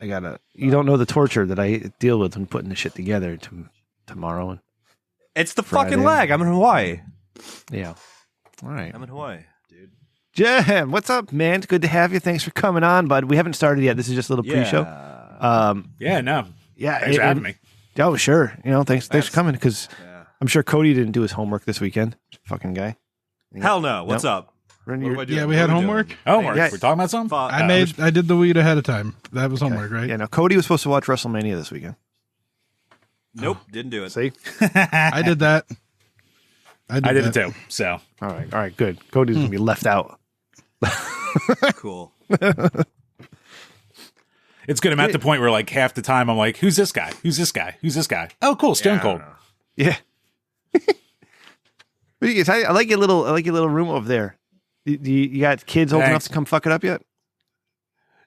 You don't know the torture that I deal with when putting the shit together tomorrow. It's the Friday. Fucking lag. I'm in Hawaii. Yeah. All right. I'm in Hawaii, dude. Jim, what's up, man? It's good to have you. Thanks for coming on, bud. We haven't started yet. This is just a little pre-show. Thanks for having me. Oh, sure. Thanks for coming, because I'm sure Cody didn't do his homework this weekend. Fucking guy. Hell no. What's up? What we had homework. Homework. Yeah. We're talking about something. I did the weed ahead of time. That was homework, right? Yeah. No, Cody was supposed to watch WrestleMania this weekend. Nope, didn't do it. See, I did that. I did it too. So all right, good. Cody's gonna be left out. Cool. It's good. I'm at the point where like half the time I'm like, who's this guy? Who's this guy? Who's this guy? Oh, cool. Stone Cold. Yeah. I like your little room over there. You got kids old enough to come fuck it up yet?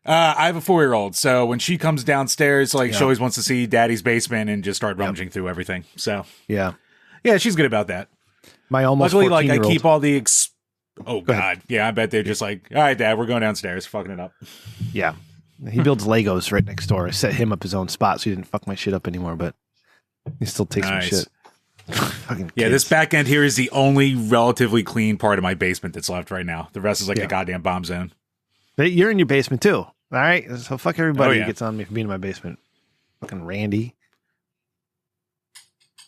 I have a 4-year-old, so when she comes downstairs, she always wants to see Daddy's basement and just start rummaging through everything. So yeah, she's good about that. My almost luckily, I 14-year-old. keep all the. Oh God, yeah, I bet they're just like, all right, Dad, we're going downstairs, fucking it up. Yeah, he builds Legos right next door. I set him up his own spot so he didn't fuck my shit up anymore, but he still takes my shit. Fucking kids. This back end here is the only relatively clean part of my basement that's left right now. The rest is like a goddamn bomb zone. But you're in your basement too. All right, so fuck everybody who gets on me for being in my basement. Fucking Randy.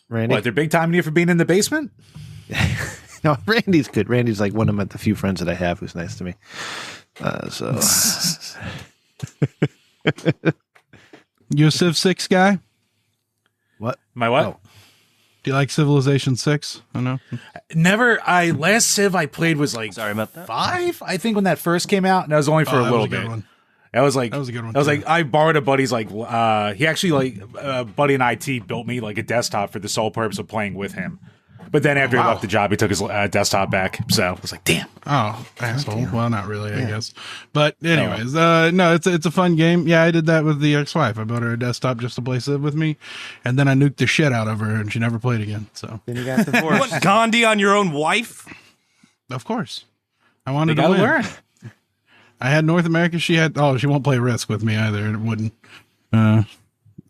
What, they're big timing you for being in the basement? No, Randy's good. Randy's like one of the few friends that I have who's nice to me. You a Civ 6 guy? What? My what? Oh. Do you like Civilization 6? I know. Never. Last Civ I played was like sorry about that. 5, I think, when that first came out, and that was only for a little bit. That was a good one. I was like, I borrowed a buddy's he actually buddy in IT built me like a desktop for the sole purpose of playing with him. But then after he left the job, he took his desktop back. So I was like, damn. Oh, asshole. Well, not really, I guess. But anyways, no, it's a fun game. Yeah, I did that with the ex-wife. I bought her a desktop just to play Civ with me, and then I nuked the shit out of her, and she never played again. So then you got divorced. You want Gandhi on your own wife? Of course. I wanted to win. Learn. I had North America. She won't play Risk with me either. It wouldn't. That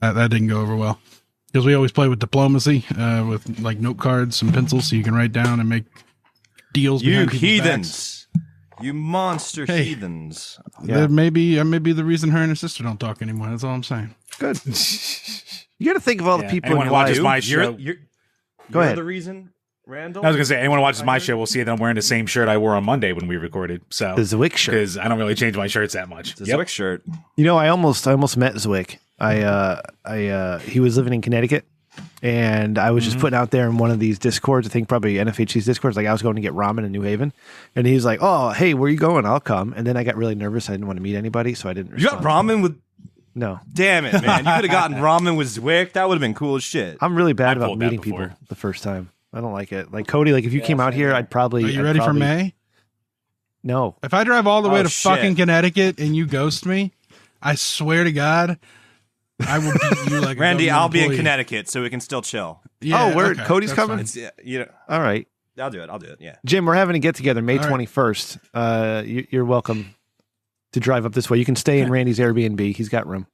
didn't go over well. Because we always play with diplomacy, with like note cards and pencils, so you can write down and make deals. You heathens! You monster heathens! Yeah. I may be the reason her and her sister don't talk anymore. That's all I'm saying. Good. You got to think of all the people. Anyone who watches my show. Go ahead. The reason, Randall. I was gonna say, anyone who watches my show will see that I'm wearing the same shirt I wore on Monday when we recorded. So the Zwick shirt, because I don't really change my shirts that much. The Zwick shirt. I almost met Zwick. He was living in Connecticut, and I was just putting out there in one of these discords, I think probably NFHC's discords, like I was going to get ramen in New Haven, and he's like, oh, hey, where are you going? I'll come. And then I got really nervous. I didn't want to meet anybody, so I didn't respond. You got ramen with... No. Damn it, man. You could have gotten ramen with Zwick. That would have been cool as shit. I'm really bad about meeting people the first time. I don't like it. Like, Cody, if you came out here, I'd probably... Are you ready for May? No. If I drive all the way to fucking Connecticut and you ghost me, I swear to God... I will beat you like Randy, I'll be in employee. Connecticut, so we can still chill. Yeah, word. Okay, Cody's coming? All right. I'll do it, yeah. Jim, we're having a get-together May 21st. You're welcome to drive up this way. You can stay in Randy's Airbnb. He's got room.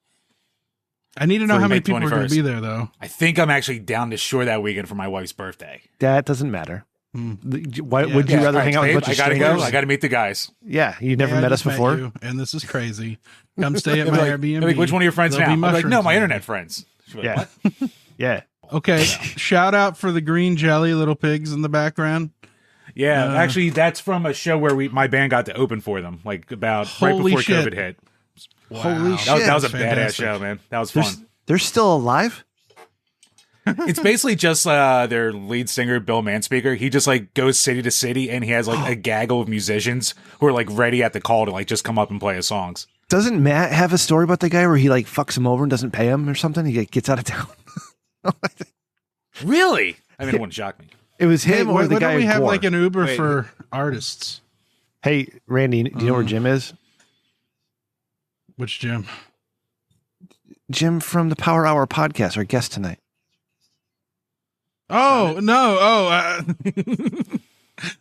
I need to know how many people are going to be there, though. I think I'm actually down to shore that weekend for my wife's birthday. That doesn't matter. Why would you rather hang out with a bunch of strangers? I gotta meet the guys. Yeah, you never met us before. And this is crazy. Come stay at my Airbnb. Like, which one of your friends now? I'm like, no, my internet friends. Yeah. What? Yeah. Okay. Shout out for the green jelly little pigs in the background. Yeah, actually, that's from a show where my band got to open for them, like right before COVID hit. Wow. Holy shit! That was a badass show, man. That was fun. They're still alive? It's basically just their lead singer, Bill Manspeaker. He just goes city to city, and he has a gaggle of musicians who are ready at the call to just come up and play his songs. Doesn't Matt have a story about the guy where he fucks him over and doesn't pay him or something? He gets out of town. Really? I mean, it wouldn't shock me. It was him or the guy. Don't we have an Uber for artists? Hey, Randy, do you know where Jim is? Which Jim? Jim from the Power Hour podcast, our guest tonight. Oh, no. Oh,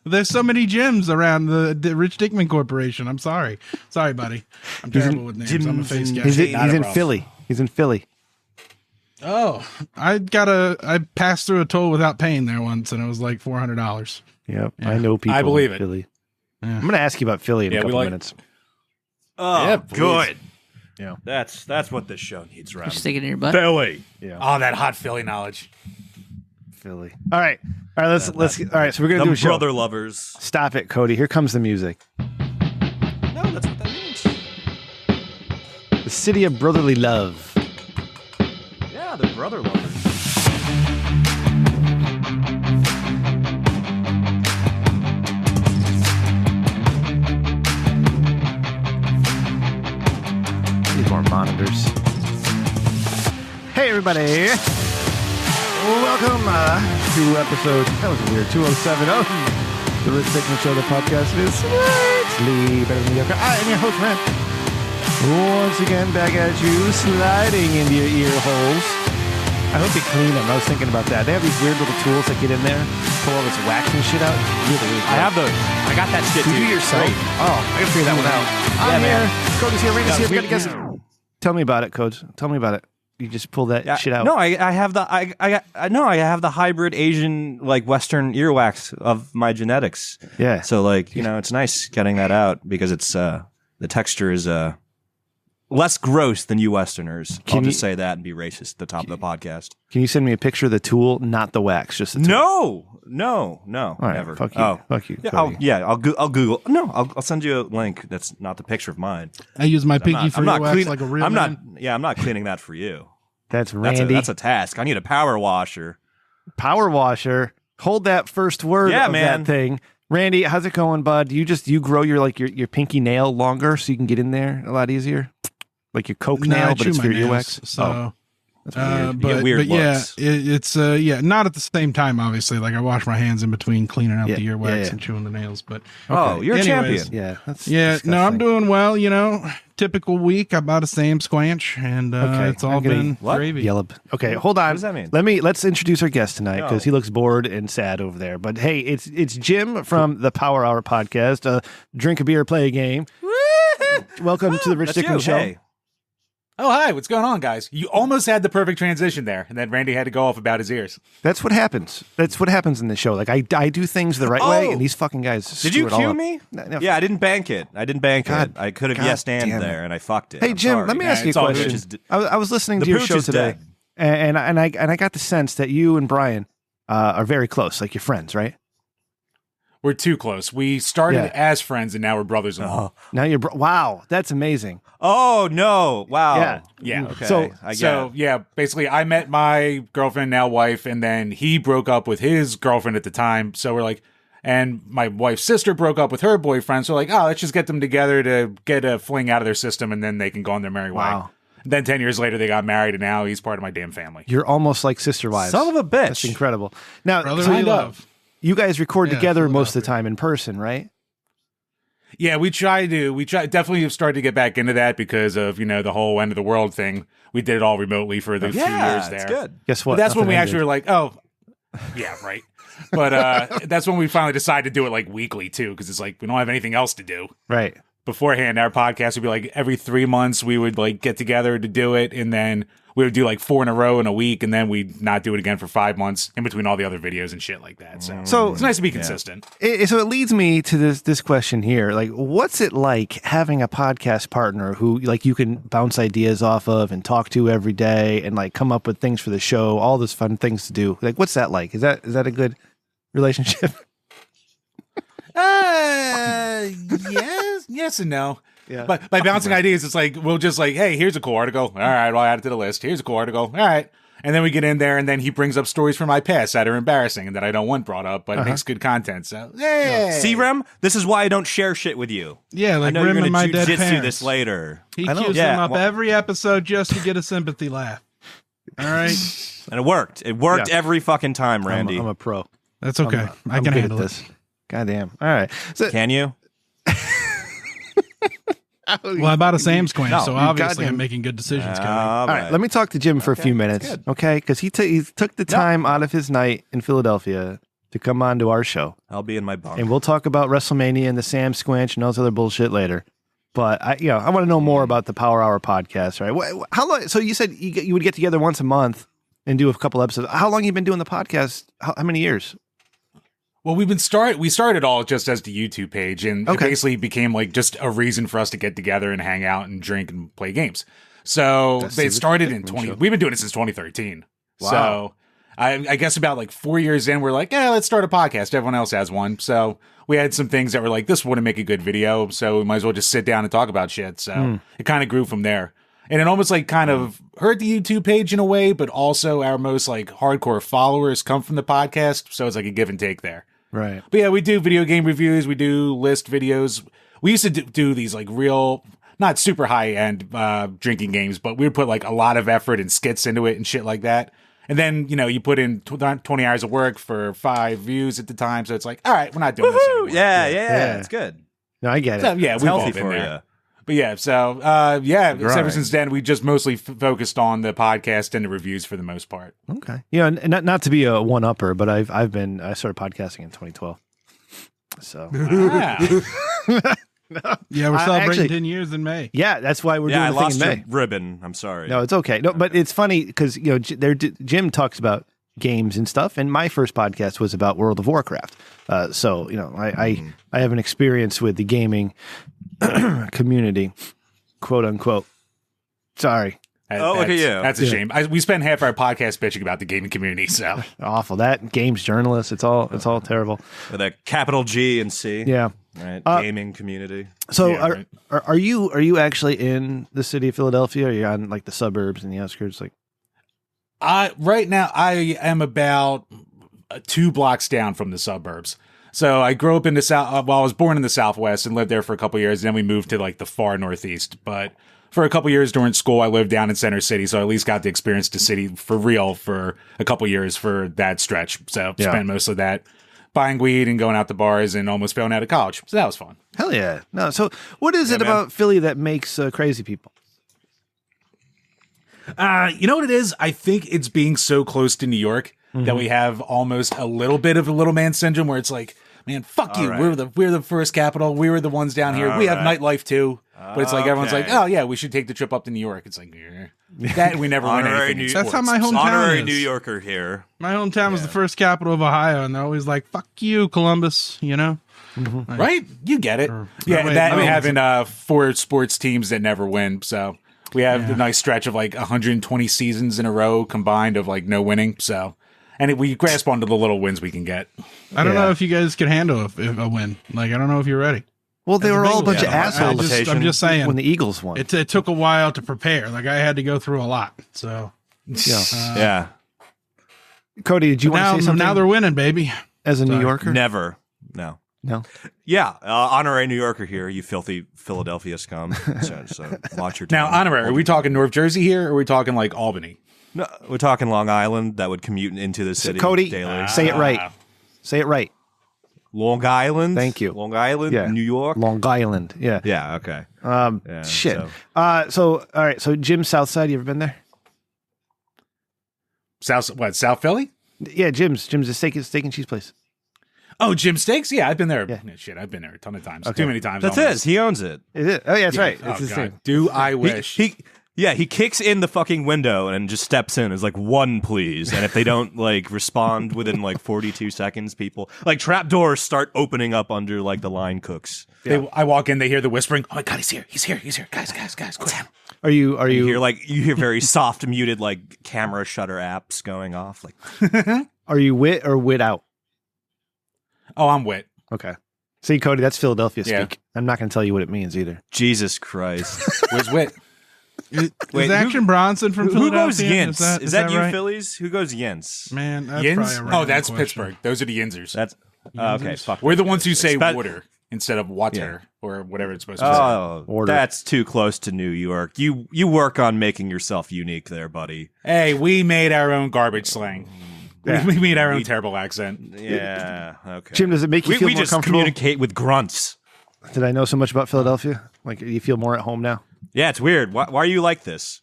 There's so many gyms around the Rich Dickman Corporation. I'm sorry, buddy. I'm terrible with names. I'm a face guy. He's in Philly. He's in Philly. Oh, I passed through a toll without paying there once, and it was like $400. Yep, I know people. I believe in it. Philly. Yeah. I'm going to ask you about Philly in a couple minutes. Oh, yeah, good. Yeah, that's what this show needs, Rob. Just stick it in your butt. Philly. Yeah. Oh, that hot Philly knowledge. Philly. All right. Let's. All right. So we're gonna do a show. Brother lovers. Stop it, Cody. Here comes the music. No, that's what that means. The city of brotherly love. Yeah, they're brother lovers. Need more monitors. Hey, everybody. Welcome to episode, that was weird, 207 of the Rich Dickman Show, the podcast is slightly better than mediocre. I am your host, Matt. Once again, back at you, sliding into your ear holes. I hope you clean them. I was thinking about that. They have these weird little tools that get in there, pull all this wax and shit out. Really I have those. I got that shit, Did too. you do yourself? Oh, I gotta figure that one out. I'm here. Cody's here. Randy's here. We gotta guess. Tell me about it, Codes. Tell me about it. You just pull that shit out. No, I have the I have the hybrid Asian like Western earwax of my genetics. Yeah. So like it's nice getting that out because it's the texture is less gross than you Westerners. I'll just say that and be racist at the top of the podcast. Can you send me a picture of the tool, not the wax, just the tool? No, All right, never. fuck you. Oh. Fuck you. Yeah, I'll Google. No, I'll send you a link that's not the picture of mine. I use my pinky for your wax like a real man. I'm not cleaning that for you. That's Randy. That's a task. I need a power washer. Power washer. Hold that first word of that thing. Randy, how's it going, bud? You grow your pinky nail longer so you can get in there a lot easier? Like your coke No, nail, I but chew it's my for nails, earwax? So, that's weird. You get weird looks. it's not at the same time, obviously. Like I wash my hands in between cleaning out the earwax and chewing the nails. But you're a champion. Yeah, that's no, disgusting. I'm doing well. Typical week. I bought a Samsquanch, and it's all been gravy. Yellow. Okay, hold on. What does that mean? Let's introduce our guest tonight because he looks bored and sad over there. But hey, it's Jim from the Power Hour podcast. Drink a beer, play a game. Welcome to the Rich Dickman Show. Hey. Oh, hi. What's going on, guys? You almost had the perfect transition there, and then Randy had to go off about his ears. That's what happens. That's what happens in the show. Like I do things the right way, and these fucking guys. Did you screw it all cue up. me? No. Yeah, I didn't bank it. I could have yes and damn it. there, and I fucked it. Hey I'm Jim, sorry. let me ask you a it's all question. good. I was listening The to your pooch show is today, dead. and I got the sense that you and Brian are very close, like you're friends, right? We're too close. We started as friends, and now we're brothers-in-law. Now you're wow, that's amazing. Oh no! Wow. Yeah. Yeah. Okay. So- Basically, I met my girlfriend, now wife, and then he broke up with his girlfriend at the time. So we're like, and my wife's sister broke up with her boyfriend. So like, let's just get them together to get a fling out of their system, and then they can go on their merry way. Wow. Then 10 years later, they got married, and now he's part of my damn family. You're almost like sister wives. Son of a bitch. That's incredible. Now, Brotherly love. you guys record Yeah, together most of the Philadelphia. time in person, right? Yeah, we definitely have started to get back into that because of, the whole end of the world thing. We did it all remotely for the few years there. It's good. Guess what? But that's when we Nothing actually were like, oh, yeah, right. But that's when we finally decided to do it like weekly too, because it's like we don't have anything else to do. right. Beforehand, our podcast would be like every 3 months we would like get together to do it, and then we would do like 4 in a row in a week, and then we'd not do it again for 5 months in between all the other videos and shit like that. So it's nice to be consistent. So it leads me to this question here. Like, what's it like having a podcast partner who like you can bounce ideas off of and talk to every day and like come up with things for the show, all those fun things to do? Like, what's that like? Is that a good relationship? Yes and no. Yeah. But by bouncing ideas, it's like we'll just like, hey, here's a cool article. All right, well, I'll add it to the list. Here's a cool article. All right. And then we get in there, and then he brings up stories from my past that are embarrassing and that I don't want brought up, but it makes good content. So, hey. See, Rem, this is why I don't share shit with you. Yeah, I like know you're Rim going and my to dead jujitsu parents. this later. He I know. cues Yeah, them up well- every episode just to get a sympathy laugh. All right, And it worked. It worked Yeah. every fucking time, Randy. I'm a pro. that's okay. I I'm can good handle at it. this. Goddamn. All right. So, Can you? Well, I bought a Samsquanch, No, so you obviously goddamn- I'm making good decisions. Coming. all right, let me talk to Jim for a few minutes, good. okay? Because he took the time out of his night in Philadelphia to come on to our show. I'll be in my bunk. And we'll talk about WrestleMania and the Samsquanch and all this other bullshit later. But I want to know more about the Power Hour podcast, right? How long? So you said you would get together once a month and do a couple episodes. How long have you been doing the podcast? How many years? Well, we started all just as the YouTube page, and it basically became like just a reason for us to get together and hang out and drink and play games. So they started in we've been doing it since 2013. Wow. So I guess about like 4 years in, we're like, yeah, let's start a podcast. Everyone else has one. So we had some things that were like, this wouldn't make a good video, so we might as well just sit down and talk about shit. So it kind of grew from there. And it almost like kind of hurt the YouTube page in a way, but also our most like hardcore followers come from the podcast. So it's like a give and take there. Right. But yeah, we do video game reviews. We do list videos. We used to do these like real, not super high end drinking games, but we would put like a lot of effort and skits into it and shit like that. And then, you put in 20 hours of work for 5 views at the time. So it's like, all right, we're not doing this anymore. Yeah. It's good. No, I get it. So, yeah, we've all been for there. you. But yeah, so ever since then, we just mostly focused on the podcast and the reviews for the most part. Okay. And not to be a one-upper, but I started podcasting in 2012. So. Yeah, we're celebrating 10 years in May. Yeah, that's why we're doing the thing in May. I lost your ribbon. I'm sorry. No, it's okay. No, but it's funny because Jim talks about games and stuff, and my first podcast was about World of Warcraft. So I have an experience with the gaming community, quote unquote. Sorry. Look at you. That's a shame. We spend half our podcast bitching about the gaming community. So awful. That games journalists. It's all terrible. With a capital G and C. Yeah. Right. Gaming community. So are you actually in the city of Philadelphia? Or are you on like the suburbs and the outskirts? Like, right now I am about 2 blocks down from the suburbs. So I grew up in the South. Well, I was born in the Southwest and lived there for a couple of years. And then we moved to like the far Northeast. But for a couple of years during school, I lived down in Center City. So I at least got to experience the city for real for a couple of years for that stretch. So spent most of that buying weed and going out to bars and almost failing out of college. So that was fun. Hell yeah. No. So what is it about Philly that makes crazy people? You know what it is? I think it's being so close to New York that we have almost a little bit of a little man syndrome where it's like, man, fuck you. Right. We're the first capital. We were the ones down here. We have nightlife too. But it's like everyone's like, oh yeah, we should take the trip up to New York. It's like that we never win anything. That's how my hometown Honorary is. New Yorker here. My hometown was the first capital of Ohio, and they're always like, "Fuck you, Columbus," Like, right? You get it. We having 4 sports teams that never win. So we have a nice stretch of like 120 seasons in a row combined of like no winning. So. And we grasp onto the little wins we can get. I don't know if you guys can handle a win. Like, I don't know if you're ready. Well, they were all a bunch of assholes. I'm just saying. When the Eagles won. It took a while to prepare. Like, I had to go through a lot. So, yeah. Cody, did you want to say something? Now they're winning, baby. As a New Yorker? Never. No. Yeah. Honorary New Yorker here, you filthy Philadelphia scum. So watch your Now, honorary, are we talking North Jersey here, or are we talking like Albany? No, we're talking Long Island that would commute into the city Cody, daily. Say it right. Say it right. Long Island? Thank you. Long Island? Yeah. New York? Long Island. Yeah. Yeah, okay. Shit. So, all right. So, Jim's Southside, you ever been there? South Philly? Yeah, Jim's a steak and cheese place. Oh, Jim Steaks? Yeah, I've been there. Yeah. Shit, I've been there a ton of times. Okay. Too many times. That's almost. it. He owns it. Is it? Oh, yeah, that's right. Oh, It's his God. thing. Do I wish. He kicks in the fucking window and just steps in. Is like, 1, please. And if they don't like respond within like 42 seconds, people like trap doors start opening up under like the line cooks. I walk in, they hear the whispering. Oh my God, he's here. Guys, quick. Are you You hear very soft muted like camera shutter apps going off. Like, are you wit or wit out? Oh, I'm wit. Okay. See, Cody, that's Philadelphia Yeah. speak. I'm not going to tell you what it means either. Jesus Christ. Where's wit? Is Action Bronson from who goes Philadelphia? Yinz? Is that you, right? Phillies? Who goes Yinz? Man, that's Yins? probably a random That's question. Pittsburgh. Those are the Yinzers. That's okay. Fuck. We're the ones who say Expe- water instead of water or whatever it's supposed to be. Oh, Order. that's too close to New York. You work on making yourself unique there, buddy. Hey, we made our own garbage slang. Yeah. We made our own terrible accent. Yeah. Okay. Jim, does it make you feel we more just comfortable? communicate with grunts. Did I know so much about Philadelphia? Like, do you feel more at home now? Yeah, it's weird. Why are you like this?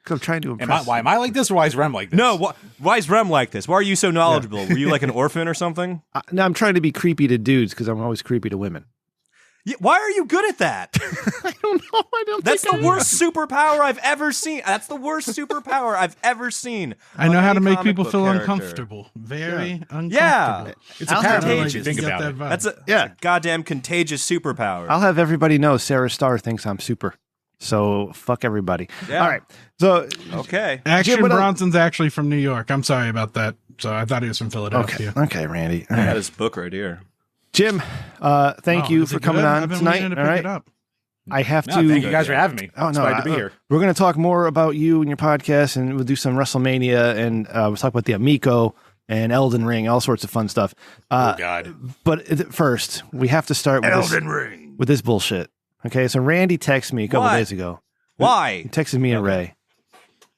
'Cause I'm trying to impress. Why am I like this, or why is Rem like this? No, why is Rem like this? Why are you so knowledgeable? Were you like an orphan or something? No, I'm trying to be creepy to dudes because I'm always creepy to women. Yeah, why are you good at that? I don't know. I don't. That's the worst superpower I've ever seen. That's the worst superpower I've ever seen. I know how to make people feel character. uncomfortable. Very uncomfortable. Yeah, it's a I'll power. have- Think You got about that it. vibe. that's a goddamn contagious superpower. I'll have everybody know Sarah Starr thinks I'm super. So fuck everybody. Yeah. All right. So Okay. Action Jim, what Bronson's actually from New York. I'm sorry about that. So I thought he was from okay, Philadelphia. okay, Randy. All I got right. his book right here. Jim, thank you Is for it coming good? on I've been tonight. meaning to All pick right. it up. I have No, to. thank you guys for having me. Oh It's no, glad to be here. We're going to talk more about you and your podcast, and we'll do some WrestleMania, and we'll talk about the Amico and Elden Ring, all sorts of fun stuff. Oh God. But first, we have to start with Ring. with this bullshit. Okay, so Randy texted me a couple What? days ago. Why? He texted me and Ray,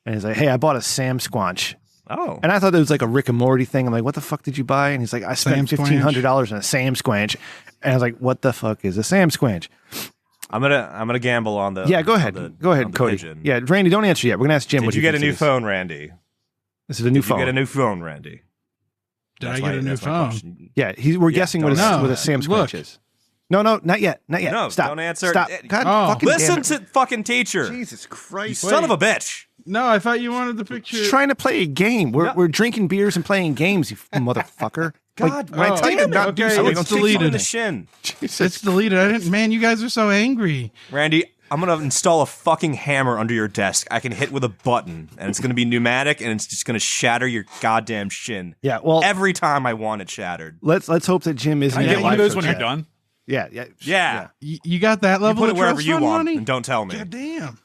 and he's like, "Hey, I bought a Samsquanch." Oh. And I thought it was like a Rick and Morty thing. I'm like, "What the fuck did you buy?" And he's like, "I spent Samsquanch. $1,500 on a Samsquanch." And I was like, "What the fuck is a Samsquanch?" I'm gonna gamble on the. Yeah, go ahead. on the Cody. pigeon. Yeah, Randy, don't answer yet. We're gonna ask Jim. Did what you he get a thinks new it is. phone, Randy? This is a new Did phone. you get a new phone, Randy? Did That's I get a new that's my phone? question. Yeah, we're guessing what a, don't what a answer. Samsquanch Look. is. No, not yet. Not yet. No, Stop. don't answer. Stop. God Oh. fucking damn Listen it. to fucking teacher. Jesus You Christ. son of a bitch. No, I thought you wanted the picture. Just trying to play a game. We're drinking beers and playing games, you motherfucker. God, when I tell you to damn it. not do Okay, something, It's don't it's take deleted. something. In the shin. It's deleted. I didn't. Man, you guys are so angry. Randy, I'm gonna install a fucking hammer under your desk. I can hit with a button, and it's gonna be pneumatic, and it's just gonna shatter your goddamn shin. Yeah, well, Every time I want it shattered. let's hope that Jim isn't. I in get that one live of those show when you're chat. done. Yeah. Yeah. You got that You level put it of wherever trust you fund want, money? and don't tell me. God damn.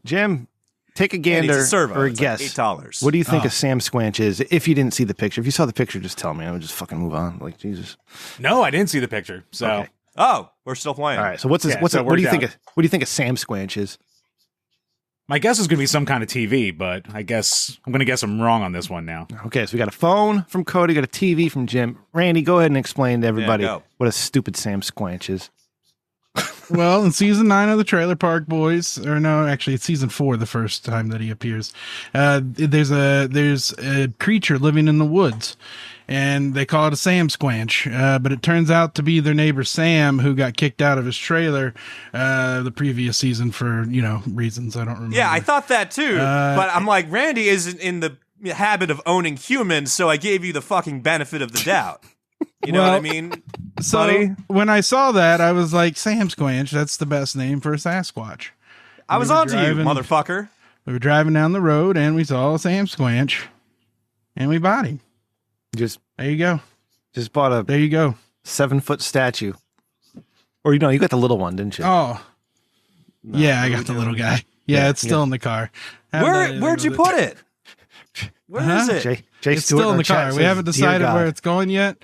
Jim, take a Randy, gander it's a servo. or a It's guess. like $8. What do you think Oh. a Samsquanch is? If you didn't see the picture, if you saw the picture, just tell me. I would just fucking move on. Like Jesus. No, I didn't see the picture. So Okay. Oh, we're still playing. All right. So what do you it think? worked What do you think a Samsquanch is? my guess is going to be some kind of TV, but I guess I'm going to guess I'm wrong on this one now. Okay, so we got a phone from Cody, got a TV from Jim. Randy, go ahead and explain to everybody go. what a stupid Samsquanch is. Well, in season 9 of the Trailer Park Boys, or no, actually, it's season 4, the first time that he appears. There's a creature living in the woods, and they call it a Samsquanch. But it turns out to be their neighbor Sam, who got kicked out of his trailer the previous season for reasons I don't remember. Yeah, I thought that too. But I'm like, Randy isn't in the habit of owning humans, so I gave you the fucking benefit of the doubt. You know what I mean? So buddy? when I saw that, I was like, Samsquanch, that's the best name for a Sasquatch. I was were on to you, driving- motherfucker. We were driving down the road and we saw a Samsquanch, and we bought him. Just There you go. bought a There you go. 7-foot statue. Or you got the little one, didn't you? Oh, yeah, I got the little guy. Yeah, it's still in the car. Where'd you put it? Where is it? Jay It's Stewart still in our the car. chat We says, haven't "Dear decided God." where it's going yet.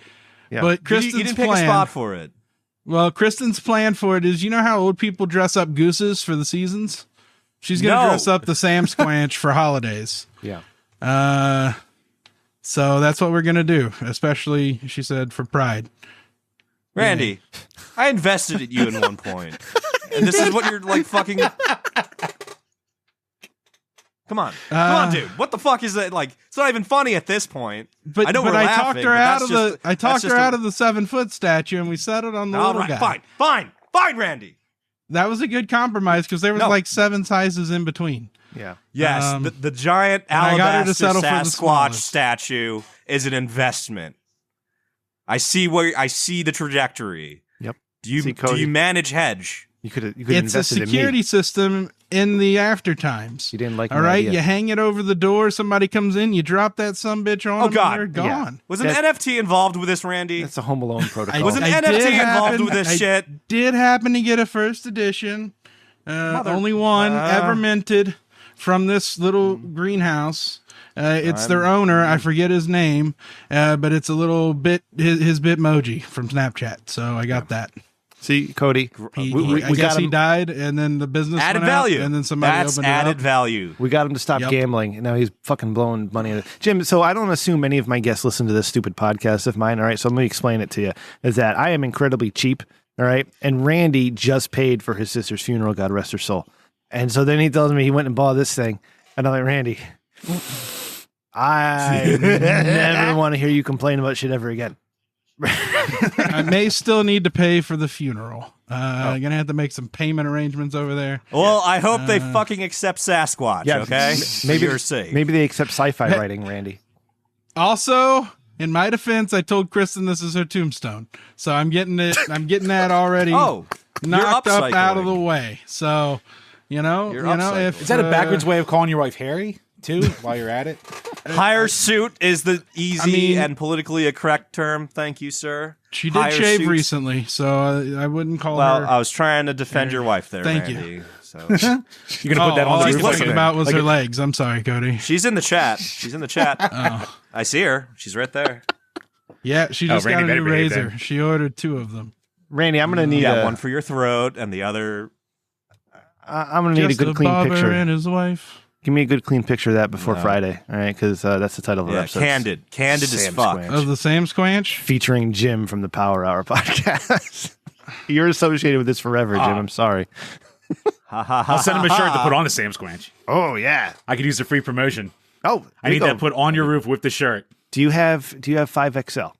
Yeah. But You Kristen's didn't pick plan. a spot for it. Well, Kristen's plan for it is, how old people dress up gooses for the seasons? She's going to No. dress up the Samsquanch for holidays. Yeah. So that's what we're going to do, especially, she said, for Pride. Randy, I invested in you at one point. And this is what you're like fucking. Come on, dude. What the fuck is that? Like, it's not even funny at this point. But I know but we're I laughing, talked her but out that's of just- the I that's talked just her a- out of the 7-foot statue, and we settled on the All little right, guy. fine, Randy. That was a good compromise because there was No. like 7 sizes in between. Yeah. Yes, the giant and I got her to alabaster settle for the Sasquatch smallest. statue is an investment. I see the trajectory. Yep. Do See, Cody. you manage hedge? You could It's a invested in security me. system in the after times. You didn't like All my right, idea. you hang it over the door. Somebody comes in, you drop that sumbitch on Oh, them, God. and they're Yeah. gone. Was an That- NFT involved with this, Randy? That's a Home Alone protocol. Was an I NFT did involved happen- with this I shit? Did happen to get a first edition, only one ever minted from this little greenhouse. It's their owner. I forget his name, but it's a little bit his Bitmoji from Snapchat. So I got that. See, Cody, He, we I guess got he him. died, and then the business Added went out, value. and then somebody That's opened it added up. value. We got him to stop Yep. gambling, and now he's fucking blowing money. Jim, so I don't assume any of my guests listen to this stupid podcast of mine, all right? So let me explain it to you, is that I am incredibly cheap, all right? And Randy just paid for his sister's funeral, God rest her soul. And so then he tells me he went and bought this thing, And I'm like, Randy, I never want to hear you complain about shit ever again. I may still need to pay for the funeral. I'm gonna have to make some payment arrangements over there. Well, I hope they fucking accept Sasquatch. Yeah, okay, maybe you're safe. Maybe they accept sci-fi writing, Randy. Also, in my defense, I told Kristen this is her tombstone, so I'm getting it. I'm getting that already. Oh, knocked you're up out of the upcycling. way. So, You're if Is that a backwards way of calling your wife Harry too? While you're at it, Hire suit is the easy I mean- and politically correct term. Thank you, sir. she did Hire shave suits. recently, so I wouldn't call Well, her. I was trying to defend your wife there, Thank you. Randy. So you're gonna put that all on I the was roof. thinking about was her legs. I'm sorry, Cody. she's in the chat. She's in the chat. Oh. I see her. She's right there. Yeah, she just Randy got a better new behave razor. then. She ordered 2 of them. Randy, I'm gonna need Yeah, one for your throat and the other. I'm gonna need Just a good clean barber picture. and his wife. Give me a good clean picture of that before Friday, all right? Because that's the title of the Yeah, episode. candid as fuck. Samsquanch. Of the Samsquanch? Featuring Jim from the Power Hour podcast. You're associated with this forever, Jim. I'm sorry. I'll send him a shirt to put on the Samsquanch. Oh yeah. I could use the free promotion. Oh, I need that put on your roof with the shirt. Do you have 5XL?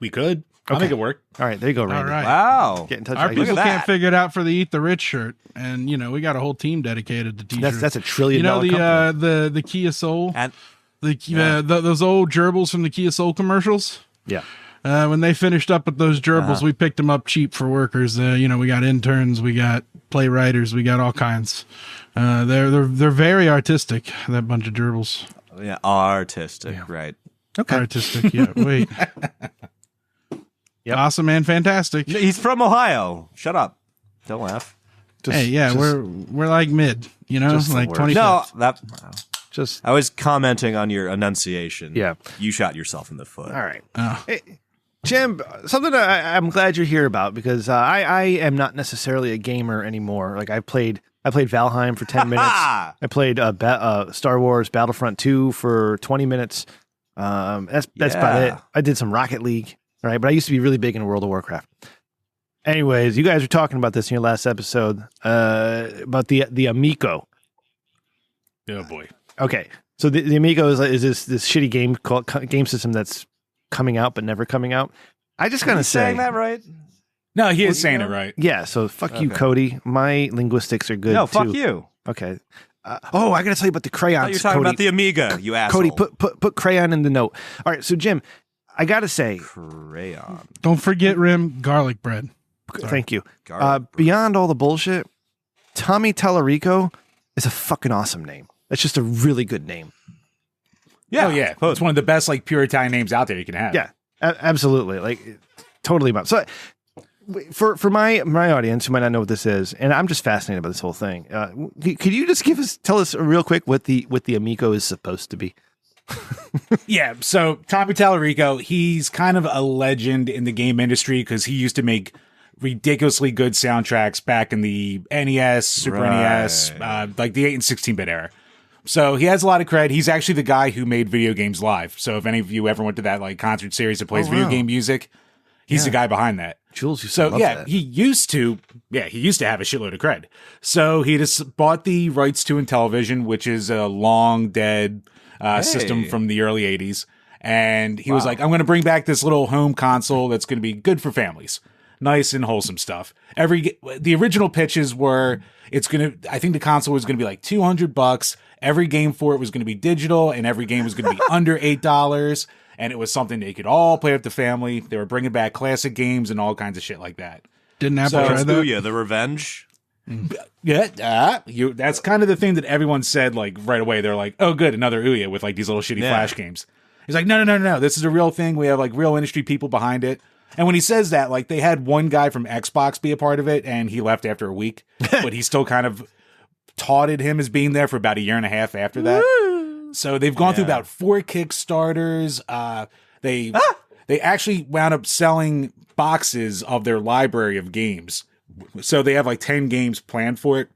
We could. I'll make it work. All right, there you go, All Randy. right. Wow. Get in touch. Our with you. people at can't that. figure it out for the Eat the Rich shirt. And, we got a whole team dedicated to t-shirts. That's $1 trillion. You know company. the Kia Soul? And Those old gerbils from the Kia Soul commercials? Yeah. When they finished up with those gerbils, we picked them up cheap for workers. We got interns, we got playwriters, we got all kinds. They're very artistic, that bunch of gerbils. yeah, artistic, right? Okay. Artistic, yeah. Wait. Yep. Awesome and fantastic. He's from Ohio. Shut up. Don't laugh. Just, We're like mid, Just the like worst. 20. No, just I was commenting on your enunciation. Yeah. You shot yourself in the foot. all right. Oh. Hey, Jim, something I'm glad you're here about because I am not necessarily a gamer anymore. Like I played Valheim for 10 minutes. I played Star Wars Battlefront 2 for 20 minutes. That's about it. I did some Rocket League, all right? But I used to be really big in World of Warcraft. Anyways, you guys were talking about this in your last episode about the Amico. Oh boy. Okay, so the Amico is this shitty game system that's coming out but never coming out. I just gotta say saying that right? No, he is saying it right. Yeah, so fuck you, Okay. Cody. My linguistics are good. No, too. fuck you. Okay. I gotta tell you about the I crayons. thought you were talking Cody. about the Amiga, you asshole. Cody, put crayon in the note. All right, so Jim, I gotta say, Crayon. Don't forget Rim garlic bread. thank you. Garlic bread. Beyond all the bullshit, Tommy Tallarico is a fucking awesome name. That's just a really good name. Yeah. Oh yeah. It's one of the best like pure Italian names out there you can have. Yeah, absolutely. Like totally about. So for my audience who might not know what this is, and I'm just fascinated by this whole thing. Could you just tell us real quick what the Amico is supposed to be? Yeah, so Tommy Tallarico, he's kind of a legend in the game industry because he used to make ridiculously good soundtracks back in the NES, Super NES, like the 8 and 16-bit era. So he has a lot of cred. He's actually the guy who made Video Games Live. So if any of you ever went to that like concert series that plays video game music, he's the guy behind that. Jules used to So love yeah, that. he used to have a shitload of cred. So he just bought the rights to Intellivision, which is a long dead system from the early 80s. And he was like, I'm going to bring back this little home console that's going to be good for families. Nice and wholesome stuff. The original pitches were I think the console was going to be like $200. Every game for it was going to be digital and every game was going to be under $8. And it was something they could all play with the family. They were bringing back classic games and all kinds of shit like that. Didn't Apple So- try that? Ouya, the Revenge. Yeah, that's kind of the thing that everyone said like right away. They're like, oh, good, another Ouya with like these little shitty Flash games. He's like, no. This is a real thing. We have like real industry people behind it. And when he says that, like they had one guy from Xbox be a part of it and he left after a week, but he still kind of touted him as being there for about a year and a half after that. So they've gone through about 4 Kickstarters. They actually wound up selling boxes of their library of games. So they have like 10 games planned for it.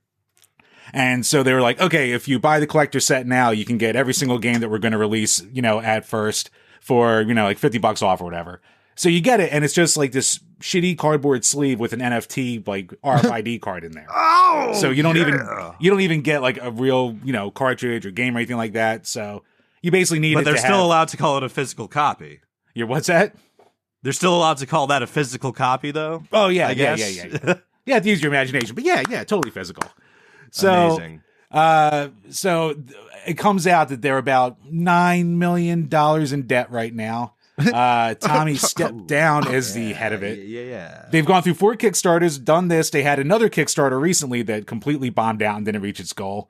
And so they were like, okay, if you buy the collector set now, you can get every single game that we're going to release, at first for, like $50 off or whatever. So you get it. And it's just like this shitty cardboard sleeve with an NFT, like RFID card in there. Oh, So you don't even, You don't even get like a real, cartridge or game or anything like that. So you basically need But it they're to still have, allowed to call it a physical copy. what's that? They're still allowed to call that a physical copy, though. Oh, yeah, I yeah, guess. yeah. You have to use your imagination. But yeah, totally physical. So, Amazing. It comes out that they're about $9 million in debt right now. Tommy stepped down as the head of it. Yeah. They've gone through 4 Kickstarters, done this. They had another Kickstarter recently that completely bombed out and didn't reach its goal.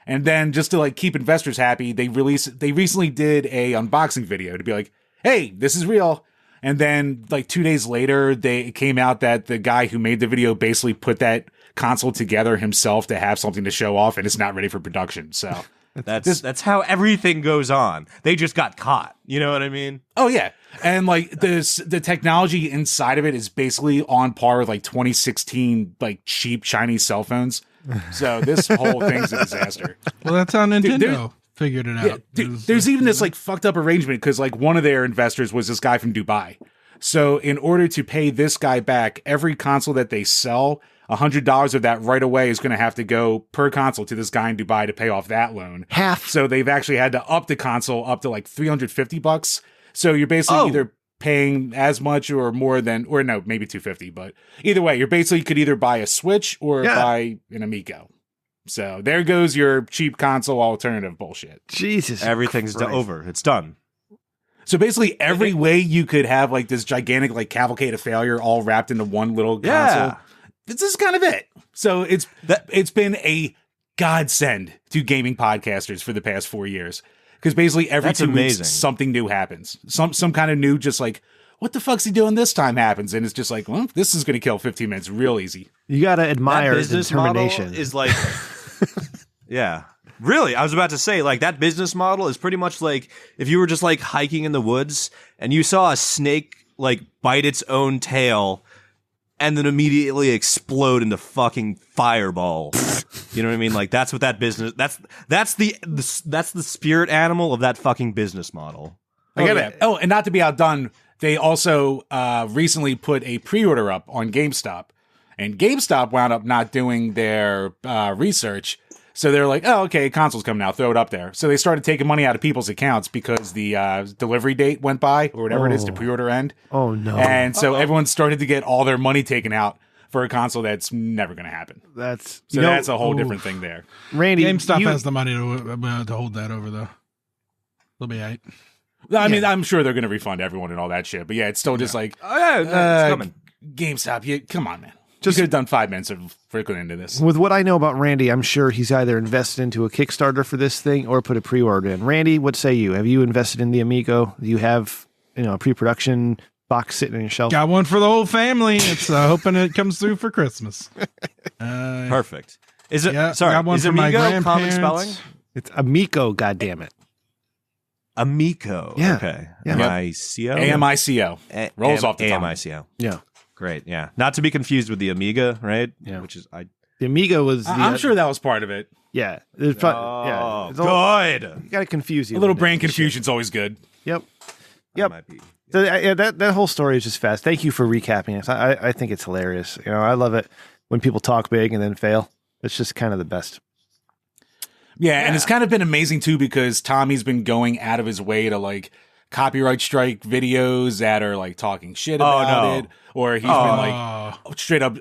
And then just to like keep investors happy, they recently did a unboxing video to be like, hey, this is real. And then like 2 days later, it came out that the guy who made the video basically put that console together himself to have something to show off, and it's not ready for production. So that's how everything goes on. They just got caught. You know what I mean? oh yeah, and like the technology inside of it is basically on par with like 2016 like cheap Chinese cell phones. So this whole thing's a disaster. Well, that's how Nintendo figured it out. Yeah, there's even this like fucked up arrangement because like one of their investors was this guy from Dubai. So in order to pay this guy back, every console that they sell, $100 of that right away is going to have to go per console to this guy in Dubai to pay off that loan. Half. So they've actually had to up the console up to like $350. So you're basically either paying as much or more than, or no, maybe $250. But either way, you're basically could either buy a Switch or buy an Amico. So there goes your cheap console alternative bullshit. Jesus, Everything's over. It's done. So basically, every way you could have like this gigantic like cavalcade of failure all wrapped into one little console. This is kind of it. So it's been a godsend to gaming podcasters for the past 4 years because basically every 2 weeks something new happens. Some kind of new, just like what the fuck's he doing this time happens, and it's just like, well, this is going to kill 15 minutes real easy. You got to admire that business determination. Model is like, yeah. Really, I was about to say, like, that business model is pretty much like if you were just like hiking in the woods and you saw a snake like bite its own tail and then immediately explode into fucking fireball. You know what I mean? Like that's what that business. That's the spirit animal of that fucking business model. Oh, and not to be outdone, they also recently put a pre-order up on GameStop, and GameStop wound up not doing their research. So they're like, oh, okay, console's coming out, throw it up there. So they started taking money out of people's accounts because the delivery date went by, or whatever it is, to pre-order end. Oh, no. And so everyone started to get all their money taken out for a console that's never going to happen. That's a whole different thing there. Randy, GameStop has the money to hold that over, though. They'll be all right. I mean, I'm sure they're going to refund everyone and all that shit. But yeah, it's still just like, Oh yeah, it's coming. GameStop, come on, man. You could have done 5 minutes of freaking into this. With what I know about Randy, I'm sure he's either invested into a Kickstarter for this thing or put a pre-order in. Randy, what say you? Have you invested in the Amigo? Do you have a pre-production box sitting on your shelf? Got one for the whole family. It's hoping it comes through for Christmas. Perfect. Is it? Yeah, sorry, got one is for my Amigo common grandparents. spelling? It's Amico, goddammit. Amico. Yeah. Okay. Yeah. M-I-C-O? AMICO. Rolls off the tongue. AMICO. Yeah. Great. Yeah. Not to be confused with the Amiga, right? Yeah. Which is The Amigo was I'm sure that was part of it. Yeah. Oh, It's all, good. you got to confuse you. A little with brain this shit. confusion's always good. Yep. That Yep. might be. So that whole story is just fast. Thank you for recapping it. I think it's hilarious. I love it when people talk big and then fail. It's just kind of the best. Yeah, and it's kind of been amazing too because Tommy's been going out of his way to like copyright strike videos that are like talking shit about it, or he's been like straight up,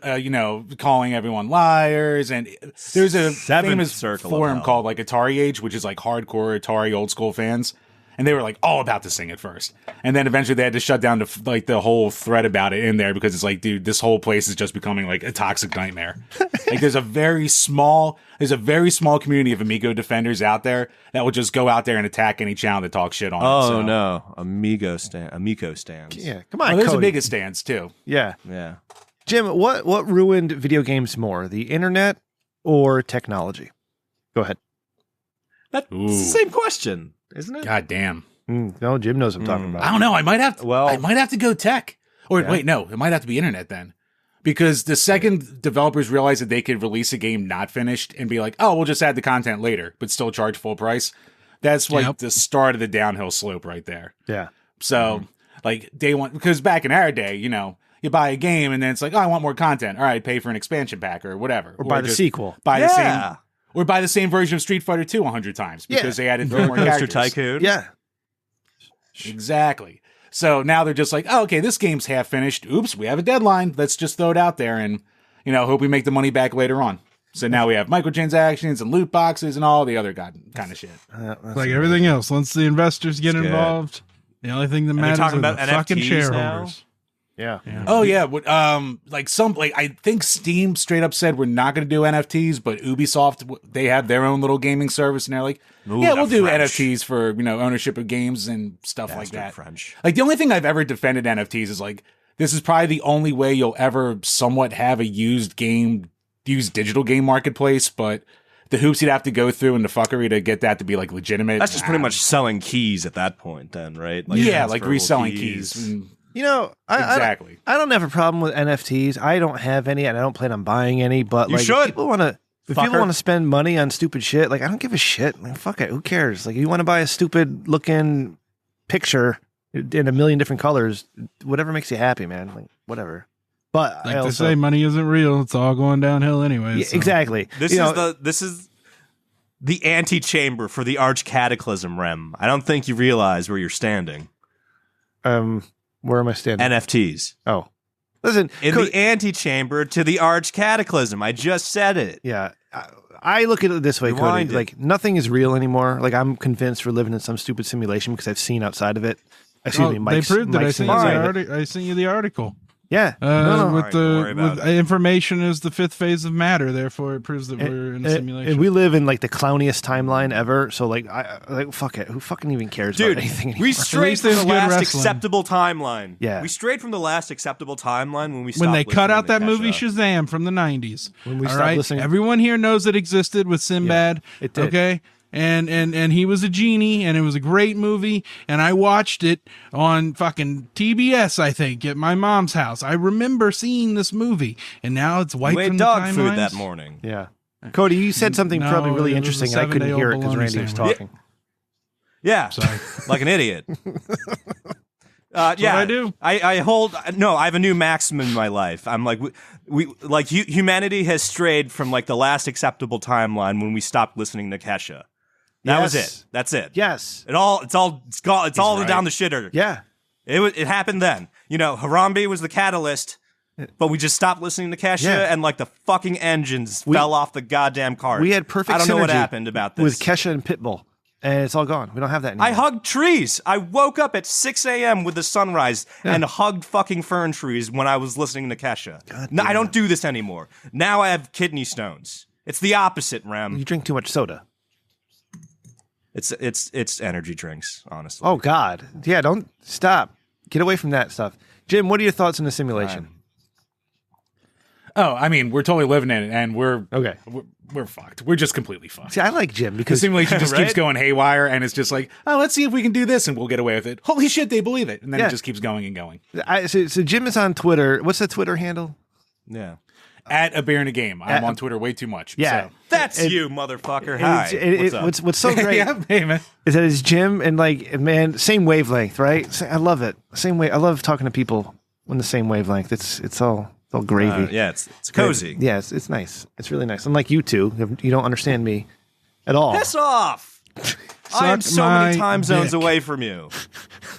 calling everyone liars. And there's a famous circle forum called like Atari Age, which is like hardcore Atari old school fans. And they were like all about this thing at first. And then eventually they had to shut down the whole thread about it in there because it's like, dude, this whole place is just becoming like a toxic nightmare. Like there's a very small community of Amigo defenders out there that will just go out there and attack any channel that talks shit on it. Oh So. no, Amico stands. Yeah. Come on, There's Cody. Amiga stands too. Yeah. Yeah. Jim, what ruined video games more, the internet or technology? Go ahead. That's the same question, isn't it? God damn. No, Jim knows what I'm talking about. I don't know. I might have to go tech. Or Yeah. wait, no, it might have to be internet then. Because the second developers realized that they could release a game not finished and be like, oh, we'll just add the content later, but still charge full price. That's like the start of the downhill slope right there. Yeah. So like day one, because back in our day, you buy a game and then it's like, oh, I want more content. All right, pay for an expansion pack or whatever. Or buy the just sequel. Buy the same. Or buy the same version of Street Fighter 2 100 times because they added more Coaster characters. Tycoon. Yeah. Exactly. So now they're just like, oh, okay, this game's half finished. Oops, we have a deadline. Let's just throw it out there and, hope we make the money back later on. So now we have microtransactions and loot boxes and all the other kind of shit. Like everything else, once the investors get involved, the only thing that matters talking are about the fucking NFTs shareholders. Yeah. Oh yeah, I think Steam straight up said we're not going to do NFTs, but Ubisoft they have their own little gaming service, and they're like, we'll do NFTs for ownership of games and stuff like that. French. Like the only thing I've ever defended NFTs is like this is probably the only way you'll ever somewhat have a used digital game marketplace, but the hoops you'd have to go through and the fuckery to get that to be like legitimate. That's just pretty much selling keys at that point, then, right? Like like reselling keys. And, exactly. I don't have a problem with NFTs. I don't have any, and I don't plan on buying any. But you like, should. if people want to spend money on stupid shit, like I don't give a shit. Like fuck it, who cares? Like you want to buy a stupid looking picture in a million different colors, whatever makes you happy, man. Like whatever. But like they say, money isn't real. It's all going downhill anyway. Yeah, exactly. This is the antechamber for the arch cataclysm, Rem. I don't think you realize where you're standing. Where am I standing? NFTs. Oh, listen, in the antechamber to the arch cataclysm. I just said it. Yeah, I look at it this way, Cody. Like nothing is real anymore. Like I'm convinced we're living in some stupid simulation because I've seen outside of it. Excuse me, Mike's, they proved that. Mike's I sent you the article. Yeah, with information is the fifth phase of matter. Therefore, it proves that we're in a simulation. And we live in like the clowniest timeline ever. So like, fuck it. Who fucking even cares about anything anymore? We strayed from the last wrestling. acceptable timeline. Yeah, we strayed from the last acceptable timeline when they cut out that movie Shazam from the 90s. When we stopped listening, everyone here knows it existed with Sinbad. Yeah, it did. Okay. And he was a genie, and it was a great movie, and I watched it on fucking TBS, I think, at my mom's house. I remember seeing this movie, and now it's wiped from the dog timelines. food that morning. Yeah. Cody, you said something probably really interesting. I couldn't hear it because Randy was talking. Yeah. Sorry. Like an idiot. What I do. I have a new maximum in my life. I'm like, humanity has strayed from like the last acceptable timeline when we stopped listening to Kesha. That was it. That's it. Yes. It's all down the shitter. Yeah. It happened then. Harambe was the catalyst, but we just stopped listening to Kesha and like the fucking engines fell off the goddamn cart. We had perfect I don't know what synergy happened about this. with Kesha and Pitbull, and it's all gone. We don't have that anymore. I hugged trees. I woke up at 6 a.m. with the sunrise and hugged fucking fern trees when I was listening to Kesha. No, I don't do this anymore. Now I have kidney stones. It's the opposite, Rem. You drink too much soda. It's energy drinks, honestly. Oh God, yeah! Don't stop. Get away from that stuff, Jim. What are your thoughts on the simulation? I mean, we're totally living in it, and we're fucked. We're just completely fucked. See, I like Jim The because simulation just keeps going haywire, and it's just like, oh, let's see if we can do this, and we'll get away with it. Holy shit, they believe it, and then it just keeps going and going. So Jim is on Twitter. What's the Twitter handle? Yeah. At a beer and a game. I'm on Twitter way too much. Yeah. So. That's you, motherfucker. Hi. What's so great hey, man. is that it's Jim and like, man, same wavelength, right? I love it. Same way. I love talking to people on the same wavelength. It's all gravy. It's cozy. Yeah, it's nice. It's really nice. Unlike you two, you don't understand me at all. Piss off. I am so many time zones away from you.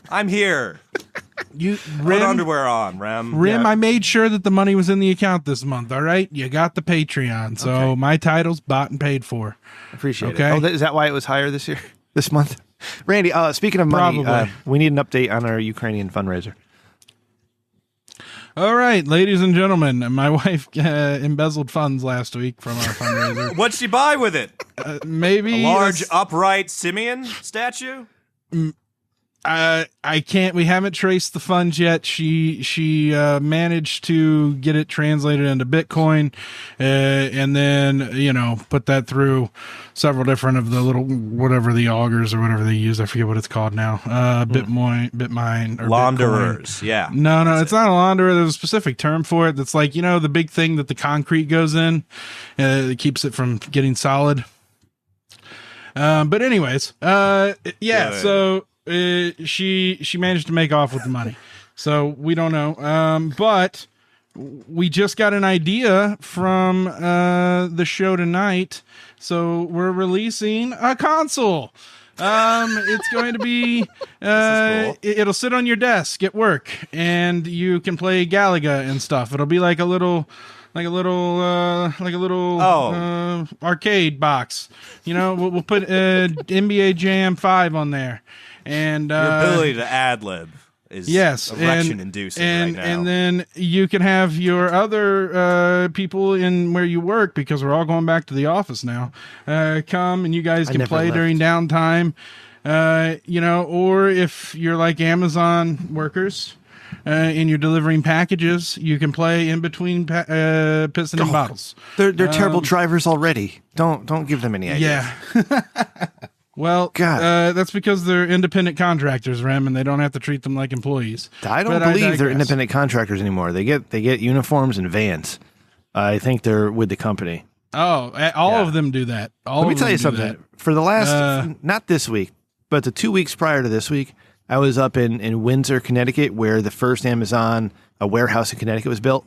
I'm here. Put underwear on, Rem. I made sure that the money was in the account this month. All right, you got the Patreon, so my title's bought and paid for. Appreciate it. Oh, is that why it was higher this month? Randy, speaking of money, we need an update on our Ukrainian fundraiser. All right, ladies and gentlemen, my wife embezzled funds last week from our fundraiser. What'd she buy with it? Maybe a large upright Simeon statue? I can't. We haven't traced the funds yet. She managed to get it translated into Bitcoin, and then put that through several different of the little whatever the augurs or whatever they use. I forget what it's called now. Bitmine or launderers. Bitcoin. Yeah. No, it's not a launderer. There's a specific term for it. That's like the big thing that the concrete goes in. It keeps it from getting solid. But anyways, so. She managed to make off with the money, so we don't know. But we just got an idea from the show tonight, so we're releasing a console. It's going to be cool. it'll sit on your desk at work, and you can play Galaga and stuff. It'll be like a little arcade box. You know, we'll put NBA Jam 5 on there, and Your ability to ad lib is erection inducing right now. And then you can have your other people in where you work, because we're all going back to the office now, come, and you guys can play during downtime. You know, or if you're like Amazon workers and you're delivering packages, you can play in between piston and bottles. They're terrible drivers already. Don't give them any ideas. Yeah. Well, God. That's because they're independent contractors, Rem, and they don't have to treat them like employees. I don't believe they're independent contractors anymore. They get uniforms and vans. I think they're with the company. Oh, all of them do that. Let me tell you something. For the last, not this week, but the 2 weeks prior to this week, I was up in Windsor, Connecticut, where the first Amazon warehouse in Connecticut was built.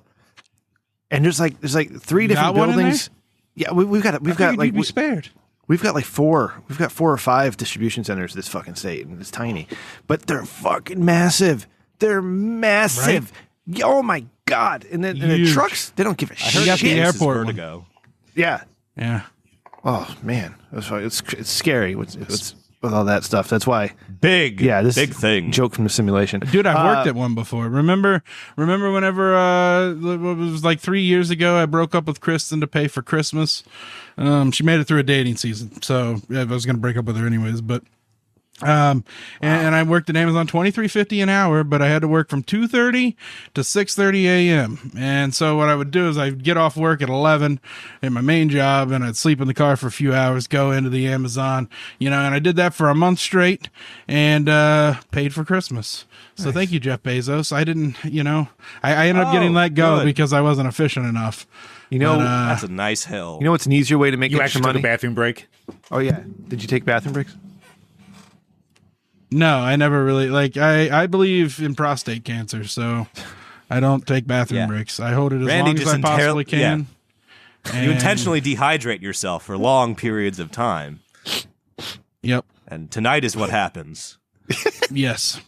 And there's like 3 different buildings. Yeah, we've got like be spared. We've got like 4 or 5 distribution centers this fucking state, and it's tiny, but they're fucking massive. They're massive. Right? Oh my God. And then the trucks, they don't give a shit. You got the airport vertigo. Yeah. Yeah. Oh man. It's scary with all that stuff. That's why big thing. Joke from the simulation. Dude, I've worked at one before. Remember whenever it was like 3 years ago, I broke up with Kristen to pay for Christmas. She made it through a dating season, so I was going to break up with her anyways. But and I worked at Amazon $23.50 an hour, but I had to work from 2:30 to 6:30 a.m. And so what I would do is I'd get off work at 11 at my main job, and I'd sleep in the car for a few hours, go into the Amazon, you know, and I did that for a month straight, and paid for Christmas. So nice. Thank you, Jeff Bezos. I didn't, you know, I ended up getting let go because I wasn't efficient enough. You know, that's a nice hill. You know what's an easier way to make you extra actually money? took a bathroom break? Oh yeah. Did you take bathroom breaks? No, I never really I believe in prostate cancer, so I don't take bathroom breaks. I hold it as long as I possibly can. Yeah. You intentionally dehydrate yourself for long periods of time. Yep. And tonight is what happens. Yes.